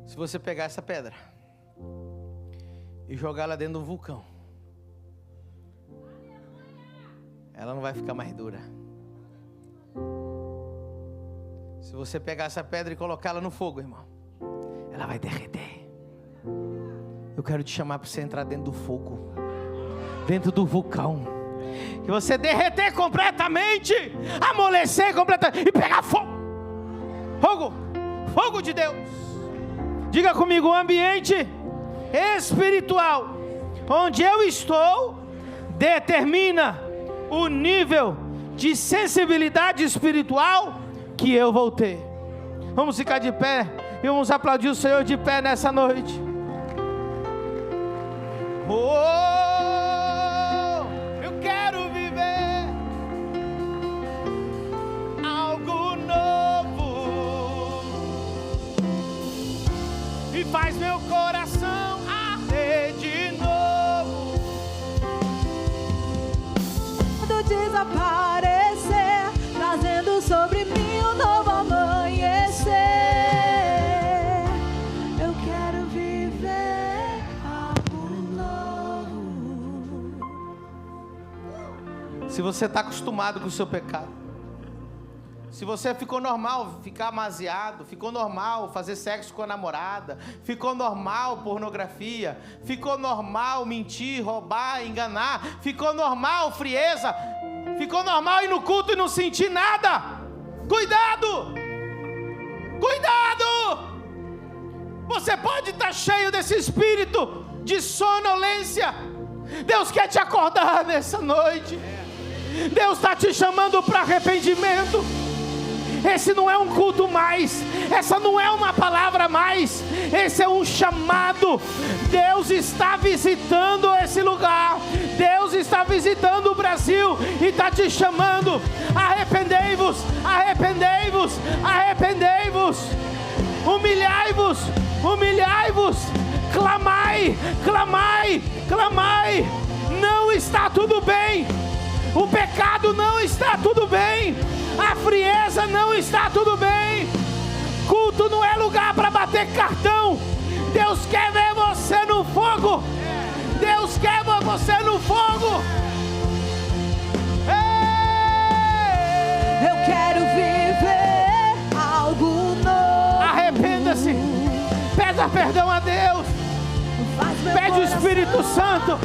Se você pegar essa pedra e jogar ela dentro de um vulcão, ela não vai ficar mais dura. Se você pegar essa pedra e colocar ela no fogo, irmão, ela vai derreter. Eu quero te chamar para você entrar dentro do fogo, dentro do vulcão, que você derreter completamente, amolecer completamente e pegar fogo. Fogo de Deus. Diga comigo: um ambiente espiritual onde eu estou determina o nível de sensibilidade espiritual que eu vou ter. Vamos ficar de pé e vamos aplaudir o Senhor de pé nessa noite. Eu quero viver algo novo e faz meu coração arder de novo. Quando desaparecer, trazendo sobre mim um novo amanhecer. Eu quero viver algo novo. Se você está acostumado com o seu pecado, se você ficou normal ficar amaziado, ficou normal fazer sexo com a namorada, ficou normal pornografia, ficou normal mentir, roubar, enganar, ficou normal frieza, ficou normal ir no culto e não sentir nada, cuidado! Você pode estar cheio desse espírito de sonolência. Deus quer te acordar nessa noite. Deus está te chamando para arrependimento. Esse não é um culto mais, essa não é uma palavra mais, esse é um chamado. Deus está visitando esse lugar, Deus está visitando o Brasil e está te chamando. Arrependei-vos, arrependei-vos, arrependei-vos, humilhai-vos, humilhai-vos, clamai, clamai, clamai. Não está tudo bem, o pecado não está tudo bem, a frieza não está tudo bem. Culto não é lugar para bater cartão. Deus quer ver você no fogo. Deus quer ver você no fogo. Ei! Peda perdão a Deus. Pede o Espírito Santo.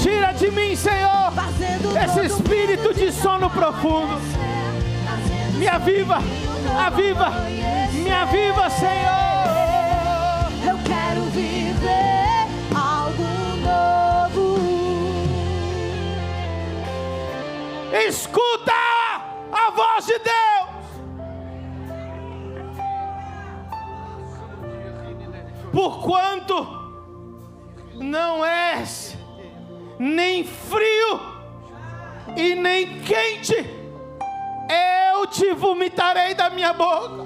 Tira de mim, Senhor, esse espírito de sono profundo. Me aviva, aviva, me aviva, Senhor. Eu quero viver algo novo. Escuta a voz de Deus. Porquanto não és nem frio e nem quente, eu te vomitarei da minha boca.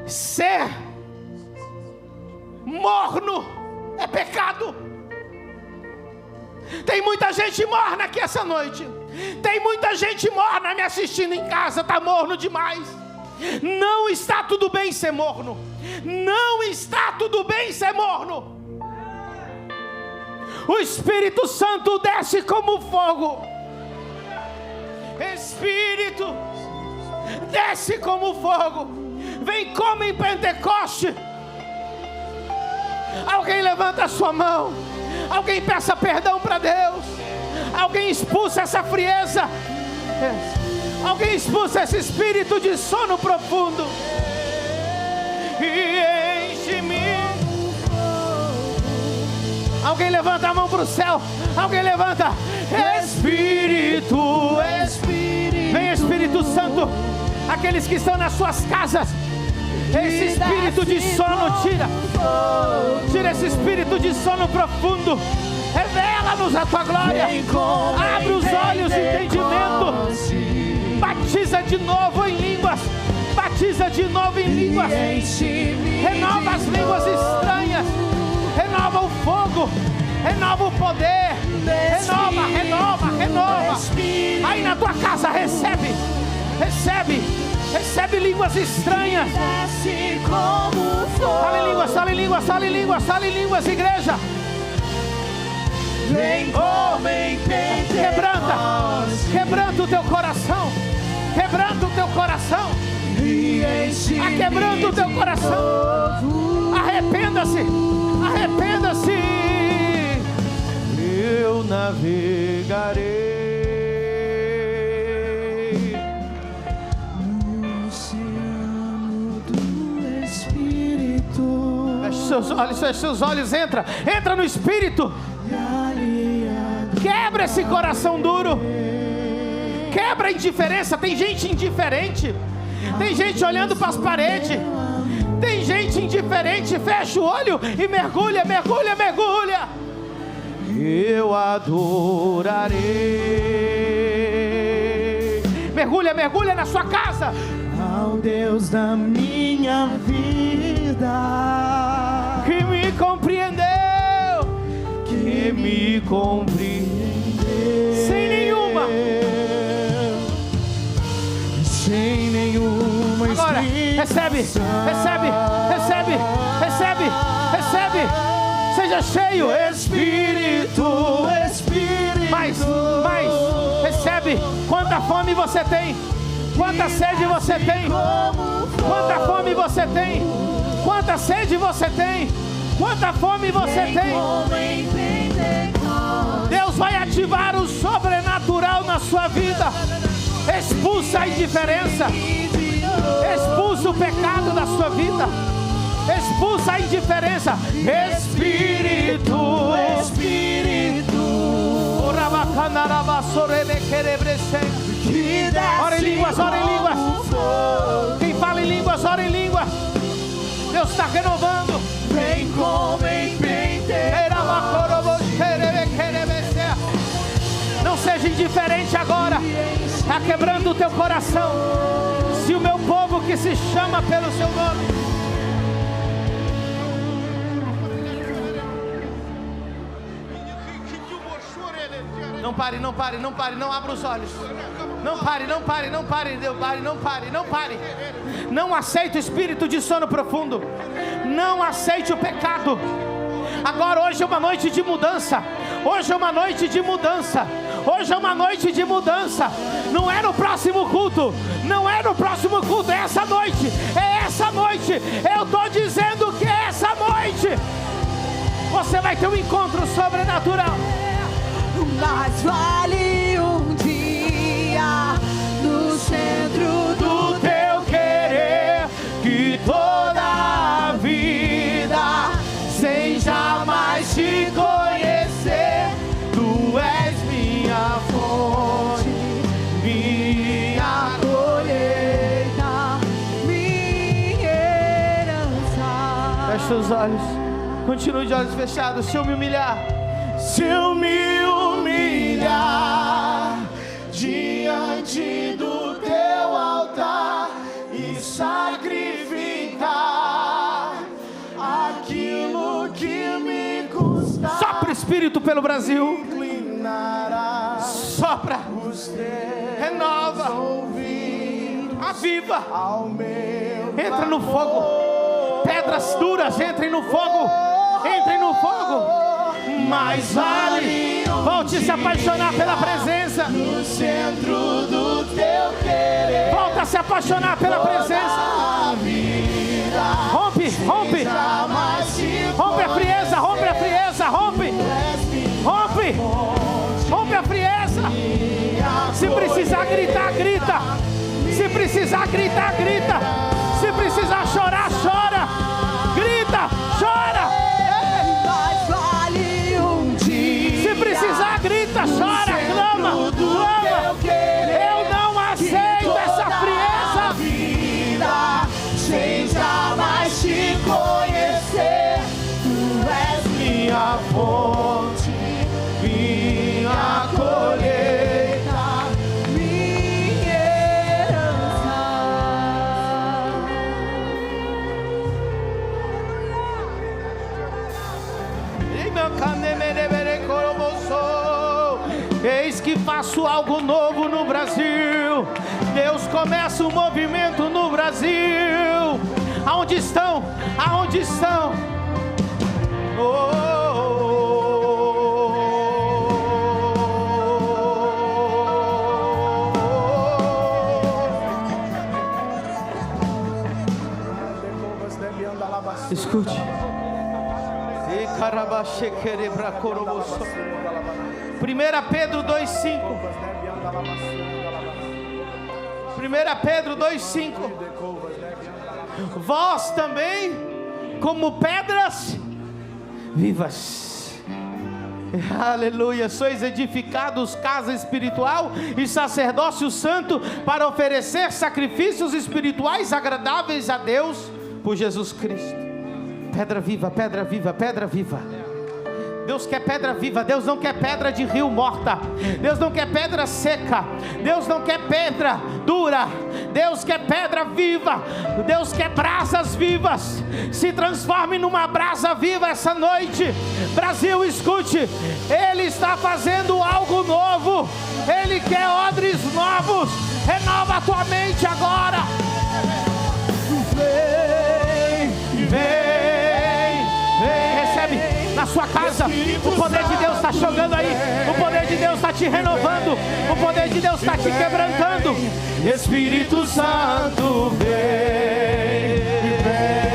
Ser morno é pecado. Tem muita gente morna aqui essa noite. Tem muita gente morna me assistindo em casa. Está morno demais. Não está tudo bem ser morno. Não está tudo bem ser morno. O Espírito Santo desce como fogo. Espírito desce como fogo. Vem como em Pentecoste. Alguém levanta a sua mão. Alguém peça perdão para Deus. Alguém expulsa essa frieza. Alguém expulsa esse espírito de sono profundo. E enche-me. Alguém levanta a mão para o céu. Alguém levanta. Espírito, Espírito. Vem, Espírito Santo. Aqueles que estão nas suas casas. Esse espírito de sono tira. Tira esse espírito de sono profundo. Revela-nos a tua glória. Abre os olhos de entendimento. Batiza de novo em línguas. Batiza de novo em línguas. Renova as línguas estranhas. Renova o fogo. Renova o poder. Renova, renova, renova. Aí na tua casa recebe. Recebe. Recebe línguas estranhas. Fala em línguas, fala em línguas, fala em línguas, fala em línguas, igreja. Quebranta o teu coração. Quebranta o teu coração. Quebranta o teu coração. Arrependa-se. Arrependa-se. Eu navegarei no oceano do Espírito. Feche seus olhos, feche seus olhos. Entra no Espírito. Quebra esse coração duro. Quebra a indiferença. Tem gente indiferente. Tem gente olhando para as paredes. Tem gente indiferente. Fecha o olho e mergulha, mergulha, mergulha. Eu adorarei. Mergulha, mergulha na sua casa. Ao Deus da minha vida, que me compreendeu, que me compreendeu. Sem nenhuma agora, recebe, recebe, recebe, recebe, recebe. Seja cheio, Espírito, Espírito. Mais, recebe. Quanta fome você tem, quanta sede você tem, quanta fome você tem, quanta sede você tem, quanta fome você tem. Deus vai ativar o sobrenatural na sua vida. Expulsa a indiferença. Expulsa o pecado da sua vida. Expulsa a indiferença. Espírito, Espírito. Ora em línguas, ora em línguas. Quem fala em línguas, ora em línguas. Deus está renovando. Vem como em Pentecostes. Não seja indiferente agora. Está quebrando o teu coração. Se o meu povo que se chama pelo seu nome. Não pare, não pare, não pare, não abra os olhos. Não pare, não pare, não pare, Deus, pare, não pare, não pare. Não aceite o espírito de sono profundo. Não aceite o pecado. Agora, hoje é uma noite de mudança. Hoje é uma noite de mudança. Hoje é uma noite de mudança. Não é no próximo culto, não é no próximo culto, é essa noite, é essa noite. Eu estou dizendo que é essa noite. Você vai ter um encontro sobrenatural. Mas vale um dia no centro do teu querer, que toda a vida, sem jamais te conhecer, tu és minha fonte, minha colheita, minha herança. Feche os olhos, continue de olhos fechados. Se eu me humilhar, se eu me humilhar diante do teu altar e sacrificar aquilo que me custa. Sopra Espírito pelo Brasil. Sopra, renova, aviva. Entra no fogo. Pedras duras, entrem no fogo. Entrem no fogo. Mais vale, volte a se apaixonar pela presença. No centro do teu querer, volta a se apaixonar pela presença. Rompe, rompe, rompe a frieza, rompe a frieza, rompe, rompe, rompe a frieza. Se precisar gritar, grita. Se precisar gritar, grita. Se precisar chorar, chora. Grita, chora. Se precisar, grita, chora, clama, clama. Eu não aceito essa frieza. Sem jamais te conhecer, tu és minha fonte, minha colheita, minha herança. Eis que faço algo novo no Brasil. Deus começa um movimento no Brasil. Aonde estão? Aonde estão? Escute. 1 Pedro 2,5. 1 Pedro 2,5. Vós também, como pedras vivas, aleluia, sois edificados casa espiritual e sacerdócio santo, para oferecer sacrifícios espirituais agradáveis a Deus por Jesus Cristo. Pedra viva, pedra viva, pedra viva. Deus quer pedra viva. Deus não quer pedra de rio morta. Deus não quer pedra seca. Deus não quer pedra dura. Deus quer pedra viva. Deus quer brasas vivas. Se transforme numa brasa viva essa noite. Brasil, escute. Ele está fazendo algo novo. Ele quer odres novos. Renova a tua mente agora. Vem, vem. Recebe na sua casa. O poder de Deus está chegando aí. O poder de Deus está te renovando. O poder de Deus está te quebrantando. Espírito Santo, vem, vem.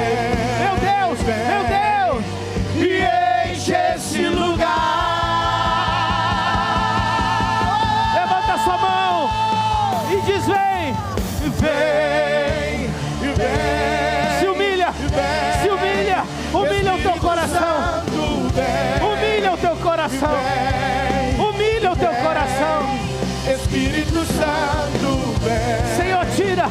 Meu Deus, meu Deus. E enche esse lugar. Levanta a sua mão e diz: vem, vem, vem. Se humilha, se humilha. Humilha o teu coração. Humilha o teu coração. Humilha o teu coração. Espírito Santo, vem. Senhor, tira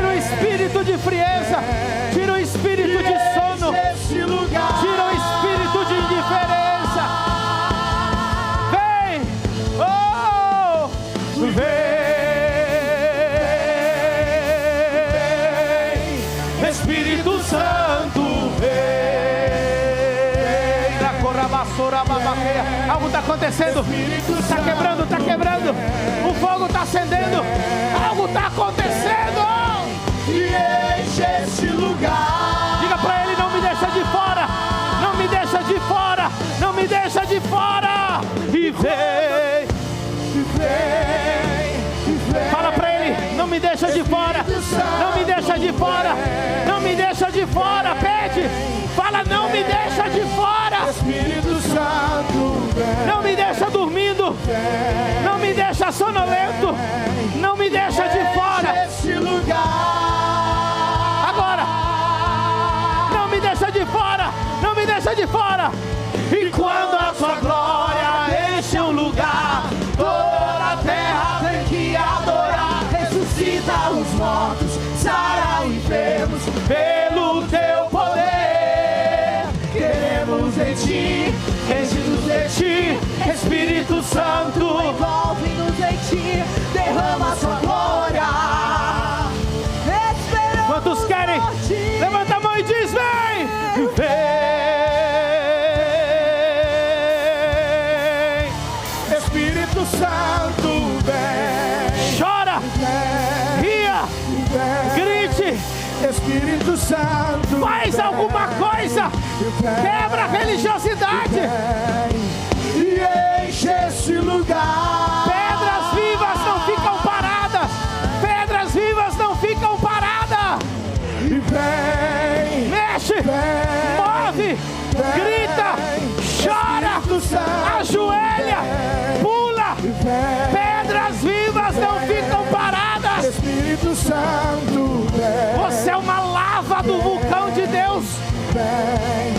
o espírito de frieza. Tira o espírito de sono. Tira o espírito de indiferença. Vem. Oh, vem. Espírito Santo, vem. Algo está acontecendo. Está quebrando, está quebrando. O fogo está acendendo. Algo está acontecendo. E enche esse lugar. Diga para ele: não me deixa de fora. Não me deixa de fora. Não me deixa de fora. E vem, vem, fora. Não me deixa de fora. Pede. Fala, não me deixa de fora. Espírito Santo, vem. Não me deixa dormindo. Não me deixa sonolento. Não me deixa de fora. Nesse lugar. Agora. Não me deixa de fora. Não me deixa de fora. E quando a tua glória enche um lugar, toda a terra tem que adorar. Ressuscita os mortos, sara os enfermos. Pelo teu poder, Queremos em ti, enche-nos de ti, Espírito Santo. envolve-nos em ti, derrama sua glória. Esperamos Quantos querem? por ti. Levanta a mão e diz: vem! Vem! Espírito Santo, vem. Chora! Ria! Grite! Espírito Santo, Faz vem. alguma coisa! Quebra a religiosidade! E enche esse lugar. Pedras vivas não ficam paradas! Pedras vivas não ficam paradas! E vem. Mexe! Move! Grita! Chora! Ajoelha! Pula! Pedras vivas não ficam paradas! Espírito Santo, vem. Você é uma lava do vulcão de Deus! Vem.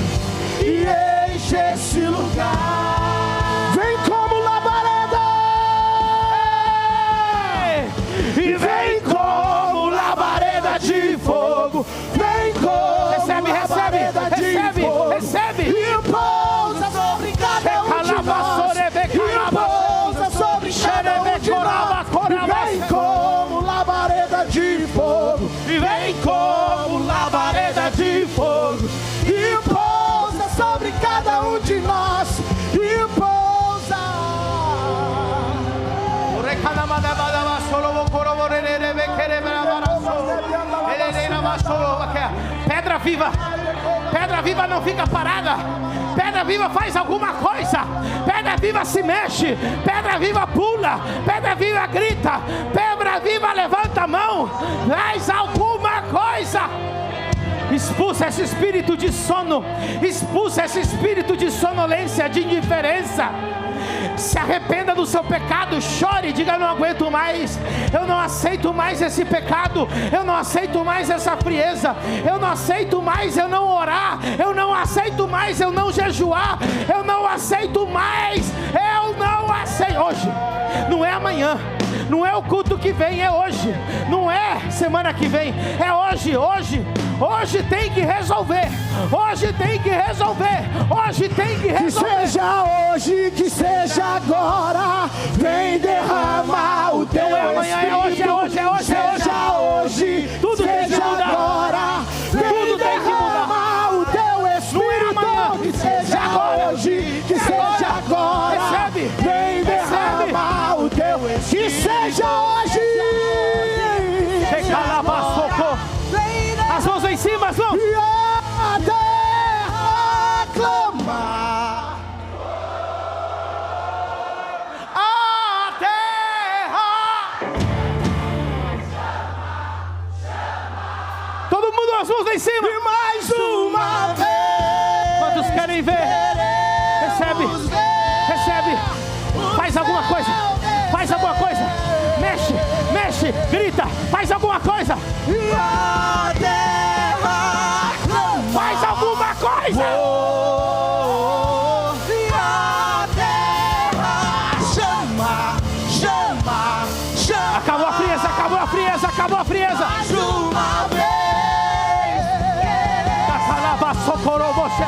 E enche esse lugar. Vem como labareda. E vem como labareda de fogo! Vem como Recebe, recebe, labareda de recebe, fogo. recebe! E pousa sobre cada um de nós. E pousa sobre cada um de nós. Vem como labareda de fogo. E vem como labareda de fogo! E pousa sobre cada um de nós. E pousa. Pedra viva! Pedra viva não fica parada! Pedra viva faz alguma coisa! Pedra viva se mexe! Pedra viva pula! Pedra viva grita! Pedra viva levanta a mão! Faz alguma coisa! Expulsa esse espírito de sono, expulsa esse espírito de sonolência, de indiferença. Se arrependa do seu pecado, chore, diga: não aguento mais, eu não aceito mais esse pecado, eu não aceito mais essa frieza, eu não aceito mais eu não orar, eu não aceito mais eu não jejuar, eu não aceito mais, eu não aceito. Hoje, não é amanhã, não é o culto que vem, é hoje, não é semana que vem, é hoje, hoje tem que resolver, hoje tem que resolver, hoje tem que resolver. Que seja hoje, que seja agora, vem derramar o teu Não é amanhã, é hoje, é hoje, é hoje, é hoje. Seja hoje, Tudo tem que seja mudar. agora, Tudo vem tem que derramar o teu Espírito. Não é amanhã, Que seja é agora. hoje, que É seja agora. agora, Recebe. vem Recebe. derramar o teu Espírito. Que seja hoje. As mãos em cima, as mãos. E a terra clamar. A terra. Todo mundo, as mãos em cima. E mais uma vez. Quantos querem ver? Recebe, recebe. Faz alguma coisa, faz alguma coisa. Mexe, mexe, grita, faz alguma coisa. E a terra clamar. Faz alguma coisa. E a terra chama, chama, chama. Acabou a frieza, acabou a frieza, acabou a frieza. Mais uma vez. Socorro você.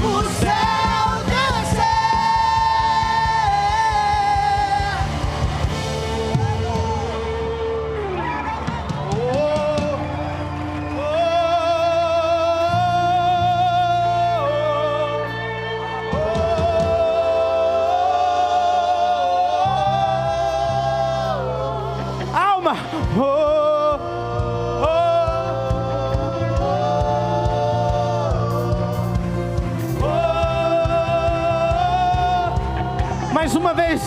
O céu descer. Alma. Mais uma vez.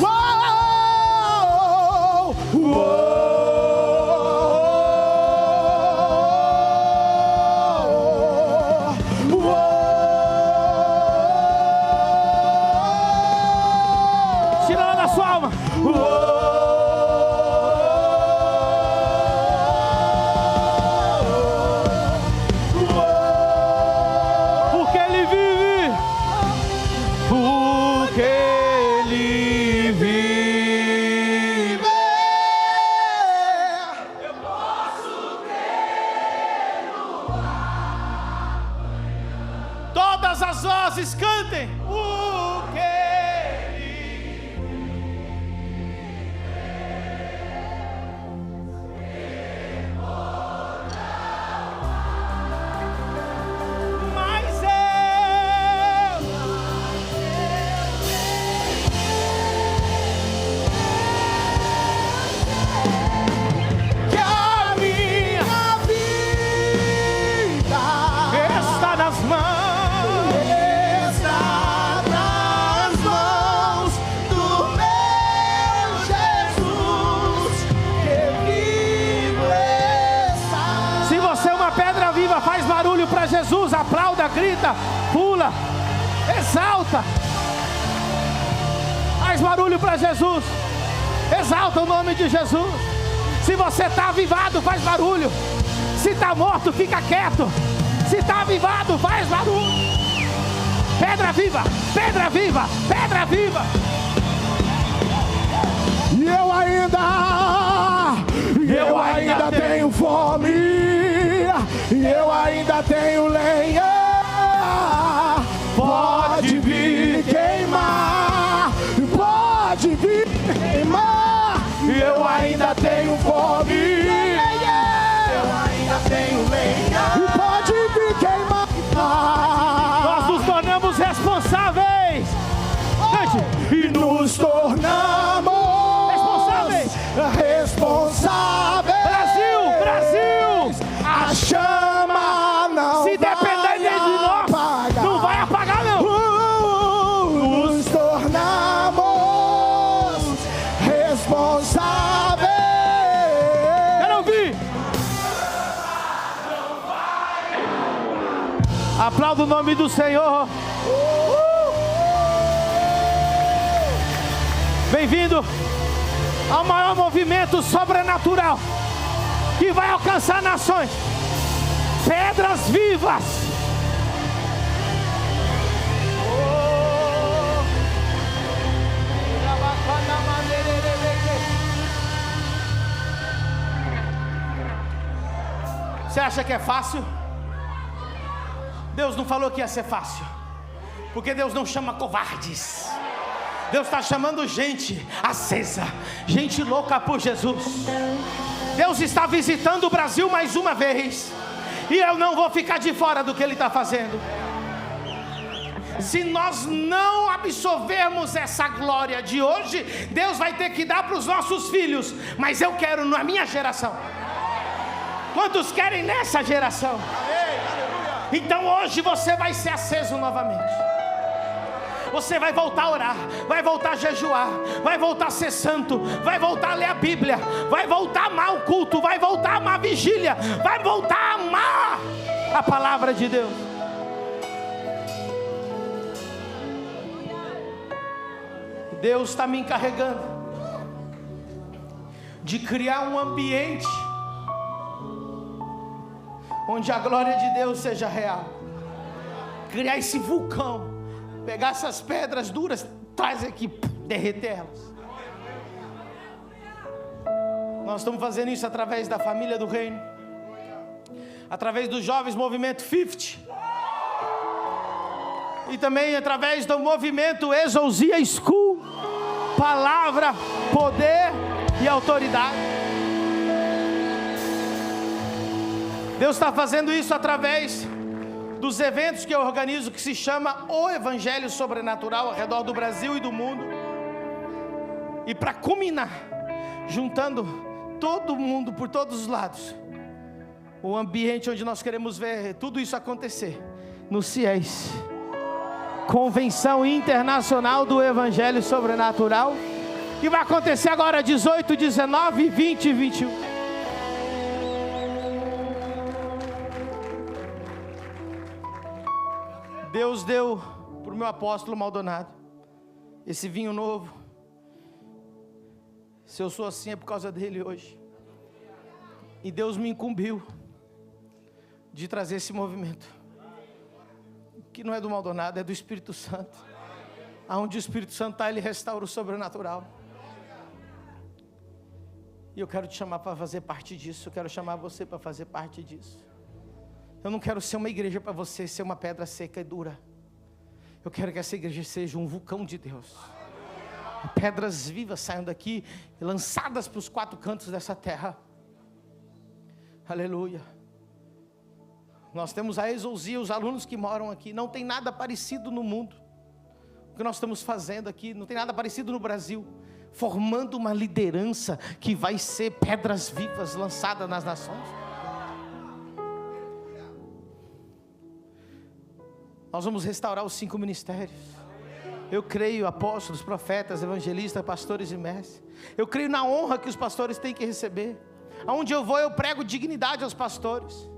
Todas as vozes cantem. O que? Faz barulho para Jesus, aplauda, grita, pula, exalta. Faz barulho para Jesus, exalta o nome de Jesus. Se você está avivado, faz barulho. Se está morto, fica quieto. Se está avivado, faz barulho. Pedra viva, pedra viva, pedra viva. E eu ainda tenho fome. E eu ainda tenho lenha. Pode vir queimar. Pode vir queimar. E eu ainda tenho fome. Eu ainda tenho lenha. E pode vir queimar. Nós nos tornamos responsáveis. E nos tornamos responsáveis. Brasil, a chama não se depender de nós, não vai apagar não. Nos tornamos responsáveis. Quero ouvir. Aplauda o nome do Senhor. Bem-vindo ao maior movimento sobrenatural que vai alcançar nações. Pedras vivas. Você acha que é fácil? Deus não falou que ia ser fácil, porque Deus não chama covardes. Deus está chamando gente acesa, gente louca por Jesus. Deus está visitando o Brasil mais uma vez, e eu não vou ficar de fora do que Ele está fazendo. Se nós não absorvermos essa glória de hoje, Deus vai ter que dar para os nossos filhos. Mas eu quero na minha geração. Quantos querem nessa geração? Então hoje você vai ser aceso novamente. Você vai voltar a orar, vai voltar a jejuar, vai voltar a ser santo, vai voltar a ler a Bíblia, vai voltar a amar o culto, vai voltar a amar a vigília, vai voltar a amar a palavra de Deus. Deus está me encarregando de criar um ambiente onde a glória de Deus seja real. Criar esse vulcão. Pegar essas pedras duras, traz aqui, derreter elas. Nós estamos fazendo isso através da família do reino, através dos jovens movimento 50, e também através do movimento Exousia School. Palavra, poder e autoridade. Deus está fazendo isso através dos eventos que eu organizo, que se chama O Evangelho Sobrenatural, ao redor do Brasil e do mundo. E para culminar, juntando todo mundo por todos os lados, o ambiente onde nós queremos ver tudo isso acontecer, no CIES, Convenção Internacional do Evangelho Sobrenatural, que vai acontecer agora 18, 19, 20 e 21. Deus deu para o meu apóstolo Maldonado esse vinho novo. Se eu sou assim é por causa dele hoje. E Deus me incumbiu de trazer esse movimento, que não é do Maldonado, é do Espírito Santo. Aonde o Espírito Santo está, Ele restaura o sobrenatural. E eu quero te chamar para fazer parte disso. Eu quero chamar você para fazer parte disso. Eu não quero ser uma igreja para você ser uma pedra seca e dura. Eu quero que essa igreja seja um vulcão de Deus. Pedras vivas saiam daqui, lançadas para os 4 cantos dessa terra. Aleluia. Nós temos a Exousia, os alunos que moram aqui. Não tem nada parecido no mundo. O que nós estamos fazendo aqui, não tem nada parecido no Brasil. Formando uma liderança que vai ser pedras vivas lançadas nas nações. Nós vamos restaurar os 5 ministérios. Eu creio, apóstolos, profetas, evangelistas, pastores e mestres. Eu creio na honra que os pastores têm que receber. Aonde eu vou, eu prego dignidade aos pastores.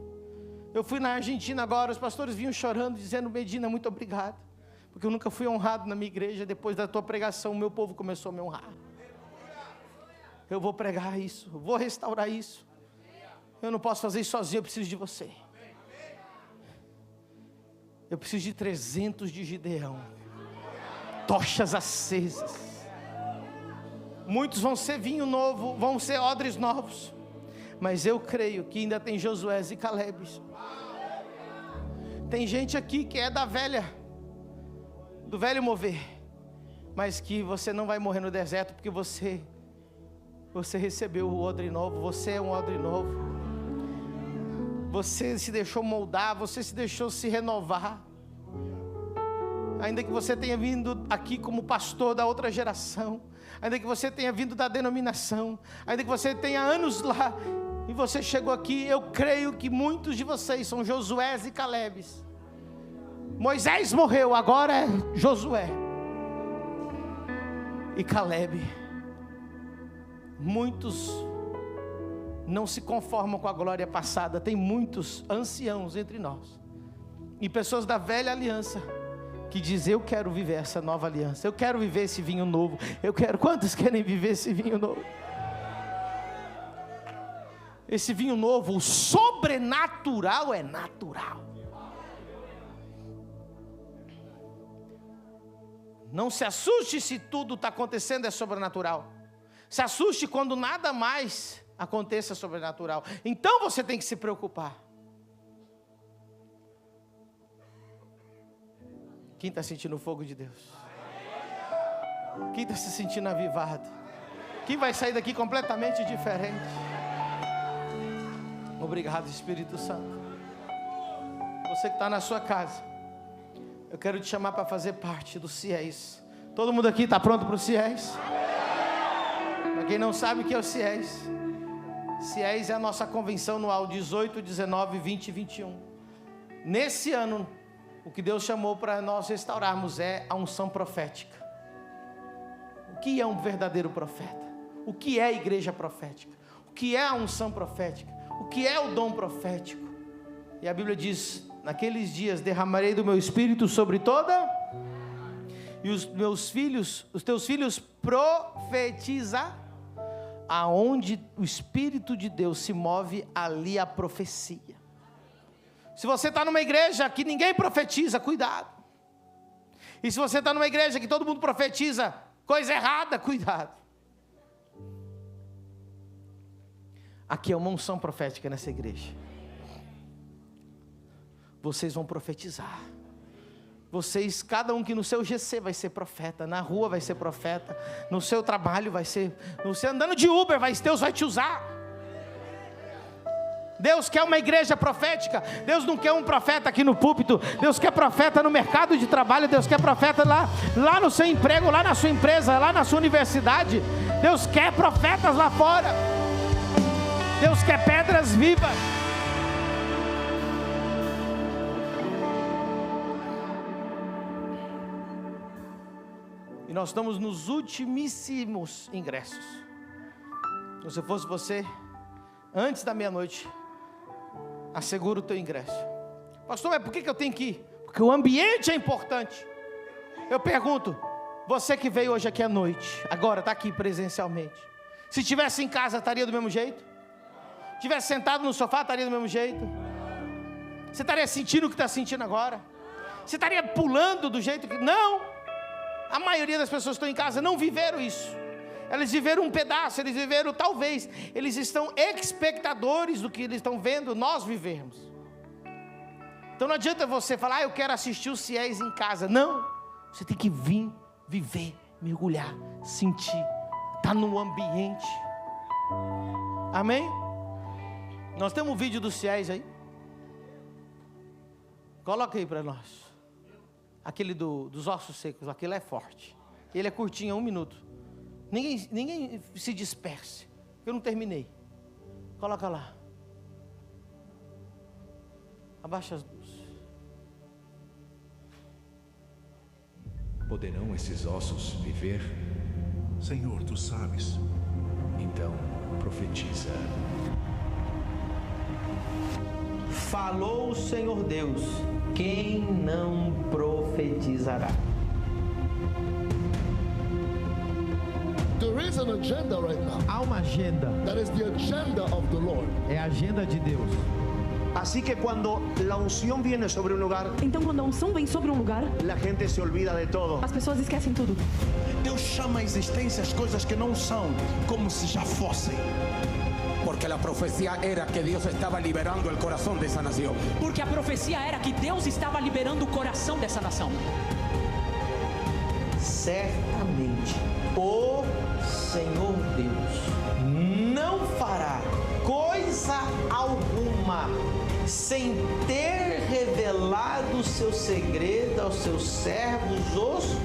Eu fui na Argentina agora, os pastores vinham chorando, dizendo: Medina, muito obrigado, porque eu nunca fui honrado na minha igreja. Depois da tua pregação, o meu povo começou a me honrar. Eu vou pregar isso, eu vou restaurar isso. Eu não posso fazer isso sozinho, eu preciso de você. Eu preciso de 300 de Gideão, tochas acesas. Muitos vão ser vinho novo, vão ser odres novos, mas eu creio que ainda tem Josués e Calebes. Tem gente aqui que é do velho mover, mas que você não vai morrer no deserto, porque você recebeu o odre novo. Você é um odre novo. Você se deixou moldar, você se deixou se renovar. Ainda que você tenha vindo aqui como pastor da outra geração, ainda que você tenha vindo da denominação, ainda que você tenha anos lá, e você chegou aqui, eu creio que muitos de vocês são Josués e Calebes. Moisés morreu, agora é Josué e Calebe. Muitos não se conformam com a glória passada. Tem muitos anciãos entre nós, e pessoas da velha aliança, que dizem: eu quero viver essa nova aliança, eu quero viver esse vinho novo. Quantos querem viver esse vinho novo? Esse vinho novo, o sobrenatural é natural. Não se assuste se tudo está acontecendo é sobrenatural. Se assuste quando nada mais aconteça sobrenatural. Então você tem que se preocupar. Quem está sentindo o fogo de Deus? Quem está se sentindo avivado? Quem vai sair daqui completamente diferente? Obrigado, Espírito Santo. Você que está na sua casa, eu quero te chamar para fazer parte do CIES. Todo mundo aqui está pronto para o CIES? Para quem não sabe o que é o CIES, CIES é a nossa convenção anual 18, 19, 20 e 21. Nesse ano, o que Deus chamou para nós restaurarmos é a unção profética. O que é um verdadeiro profeta? O que é a igreja profética? O que é a unção profética? O que é o dom profético? E a Bíblia diz: naqueles dias derramarei do meu espírito sobre toda, e os teus filhos profetizarão. Aonde o Espírito de Deus se move, ali a profecia. Se você está numa igreja que ninguém profetiza, cuidado. E se você está numa igreja que todo mundo profetiza coisa errada, cuidado. Aqui é uma unção profética nessa igreja. Vocês vão profetizar. Vocês, cada um que no seu GC vai ser profeta, na rua vai ser profeta, no seu trabalho vai ser, no seu andando de Uber, Deus vai te usar. Deus quer uma igreja profética. Deus não quer um profeta aqui no púlpito. Deus quer profeta no mercado de trabalho. Deus quer profeta lá no seu emprego, lá na sua empresa, lá na sua universidade. Deus quer profetas lá fora. Deus quer pedras vivas. E nós estamos nos ultimíssimos ingressos. Então, se eu fosse você, antes da meia-noite, assegura o teu ingresso. Pastor, mas por que eu tenho que ir? Porque o ambiente é importante. Eu pergunto, você que veio hoje aqui à noite, agora está aqui presencialmente, se estivesse em casa, estaria do mesmo jeito? Se estivesse sentado no sofá, estaria do mesmo jeito? Você estaria sentindo o que está sentindo agora? Você estaria pulando do jeito que... Não! A maioria das pessoas que estão em casa não viveram isso. Eles viveram um pedaço, eles viveram talvez. Eles estão espectadores do que eles estão vendo nós vivermos. Então não adianta você falar, eu quero assistir o CIES em casa. Não. Você tem que vir, viver, mergulhar, sentir, estar no ambiente. Amém? Nós temos um vídeo dos fiéis aí. Coloca aí para nós. Aquele dos ossos secos, aquele é forte. Ele é curtinho, é 1 minuto. Ninguém se disperse. Eu não terminei. Coloca lá. Abaixa as luzes. Poderão esses ossos viver? Senhor, tu sabes. Então, profetiza. Falou o Senhor Deus, quem não profetizará? There is an agenda right now. Há uma agenda, That is the agenda of the Lord. é a agenda de Deus. Así que cuando la unción viene sobre un lugar, Então, quando a unção vem sobre um lugar, la gente se olvida de todo. as pessoas esquecem tudo. Deus chama à existência as coisas que não são, como se já fossem. Porque la profecía era que Dios estaba liberando el corazón de esa nación. Porque a profecia era que Deus estava liberando o coração dessa nação. Certamente o Senhor Deus não fará coisa alguma sem ter revelado o seu segredo aos seus servos, os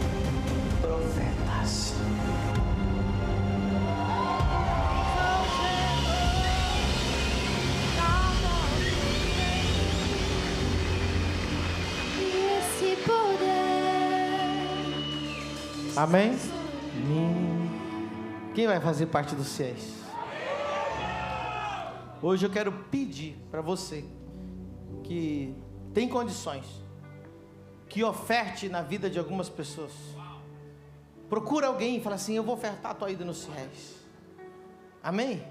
profetas. Esse poder. Amém? Quem vai fazer parte dos fiéis? Hoje eu quero pedir para você que tem condições, que oferte na vida de algumas pessoas. Procura alguém e fala assim: eu vou ofertar a tua ida nos fiéis. Amém?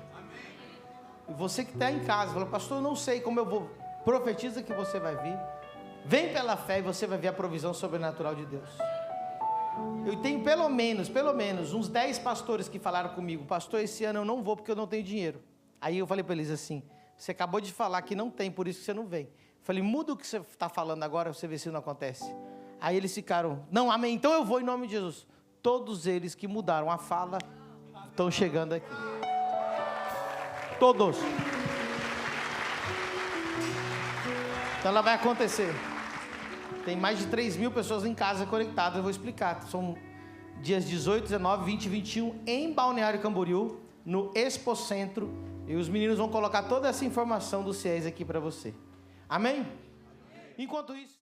E você que está em casa, fala: pastor, eu não sei como eu vou. Profetiza que você vai vir. Vem pela fé e você vai ver a provisão sobrenatural de Deus. Eu tenho pelo menos uns 10 pastores que falaram comigo: pastor, esse ano eu não vou porque eu não tenho dinheiro. Aí eu falei para eles assim: você acabou de falar que não tem, por isso que você não vem. Eu falei: muda o que você está falando agora, você vê se não acontece. Aí eles ficaram: não, amém, então eu vou em nome de Jesus. Todos eles que mudaram a fala estão chegando aqui. Todos. Então ela vai acontecer. Tem mais de 3.000 pessoas em casa conectadas, eu vou explicar. São dias 18, 19, 20 e 21 em Balneário Camboriú, no Expo Centro. E os meninos vão colocar toda essa informação dos fiéis aqui para você. Amém? Enquanto isso...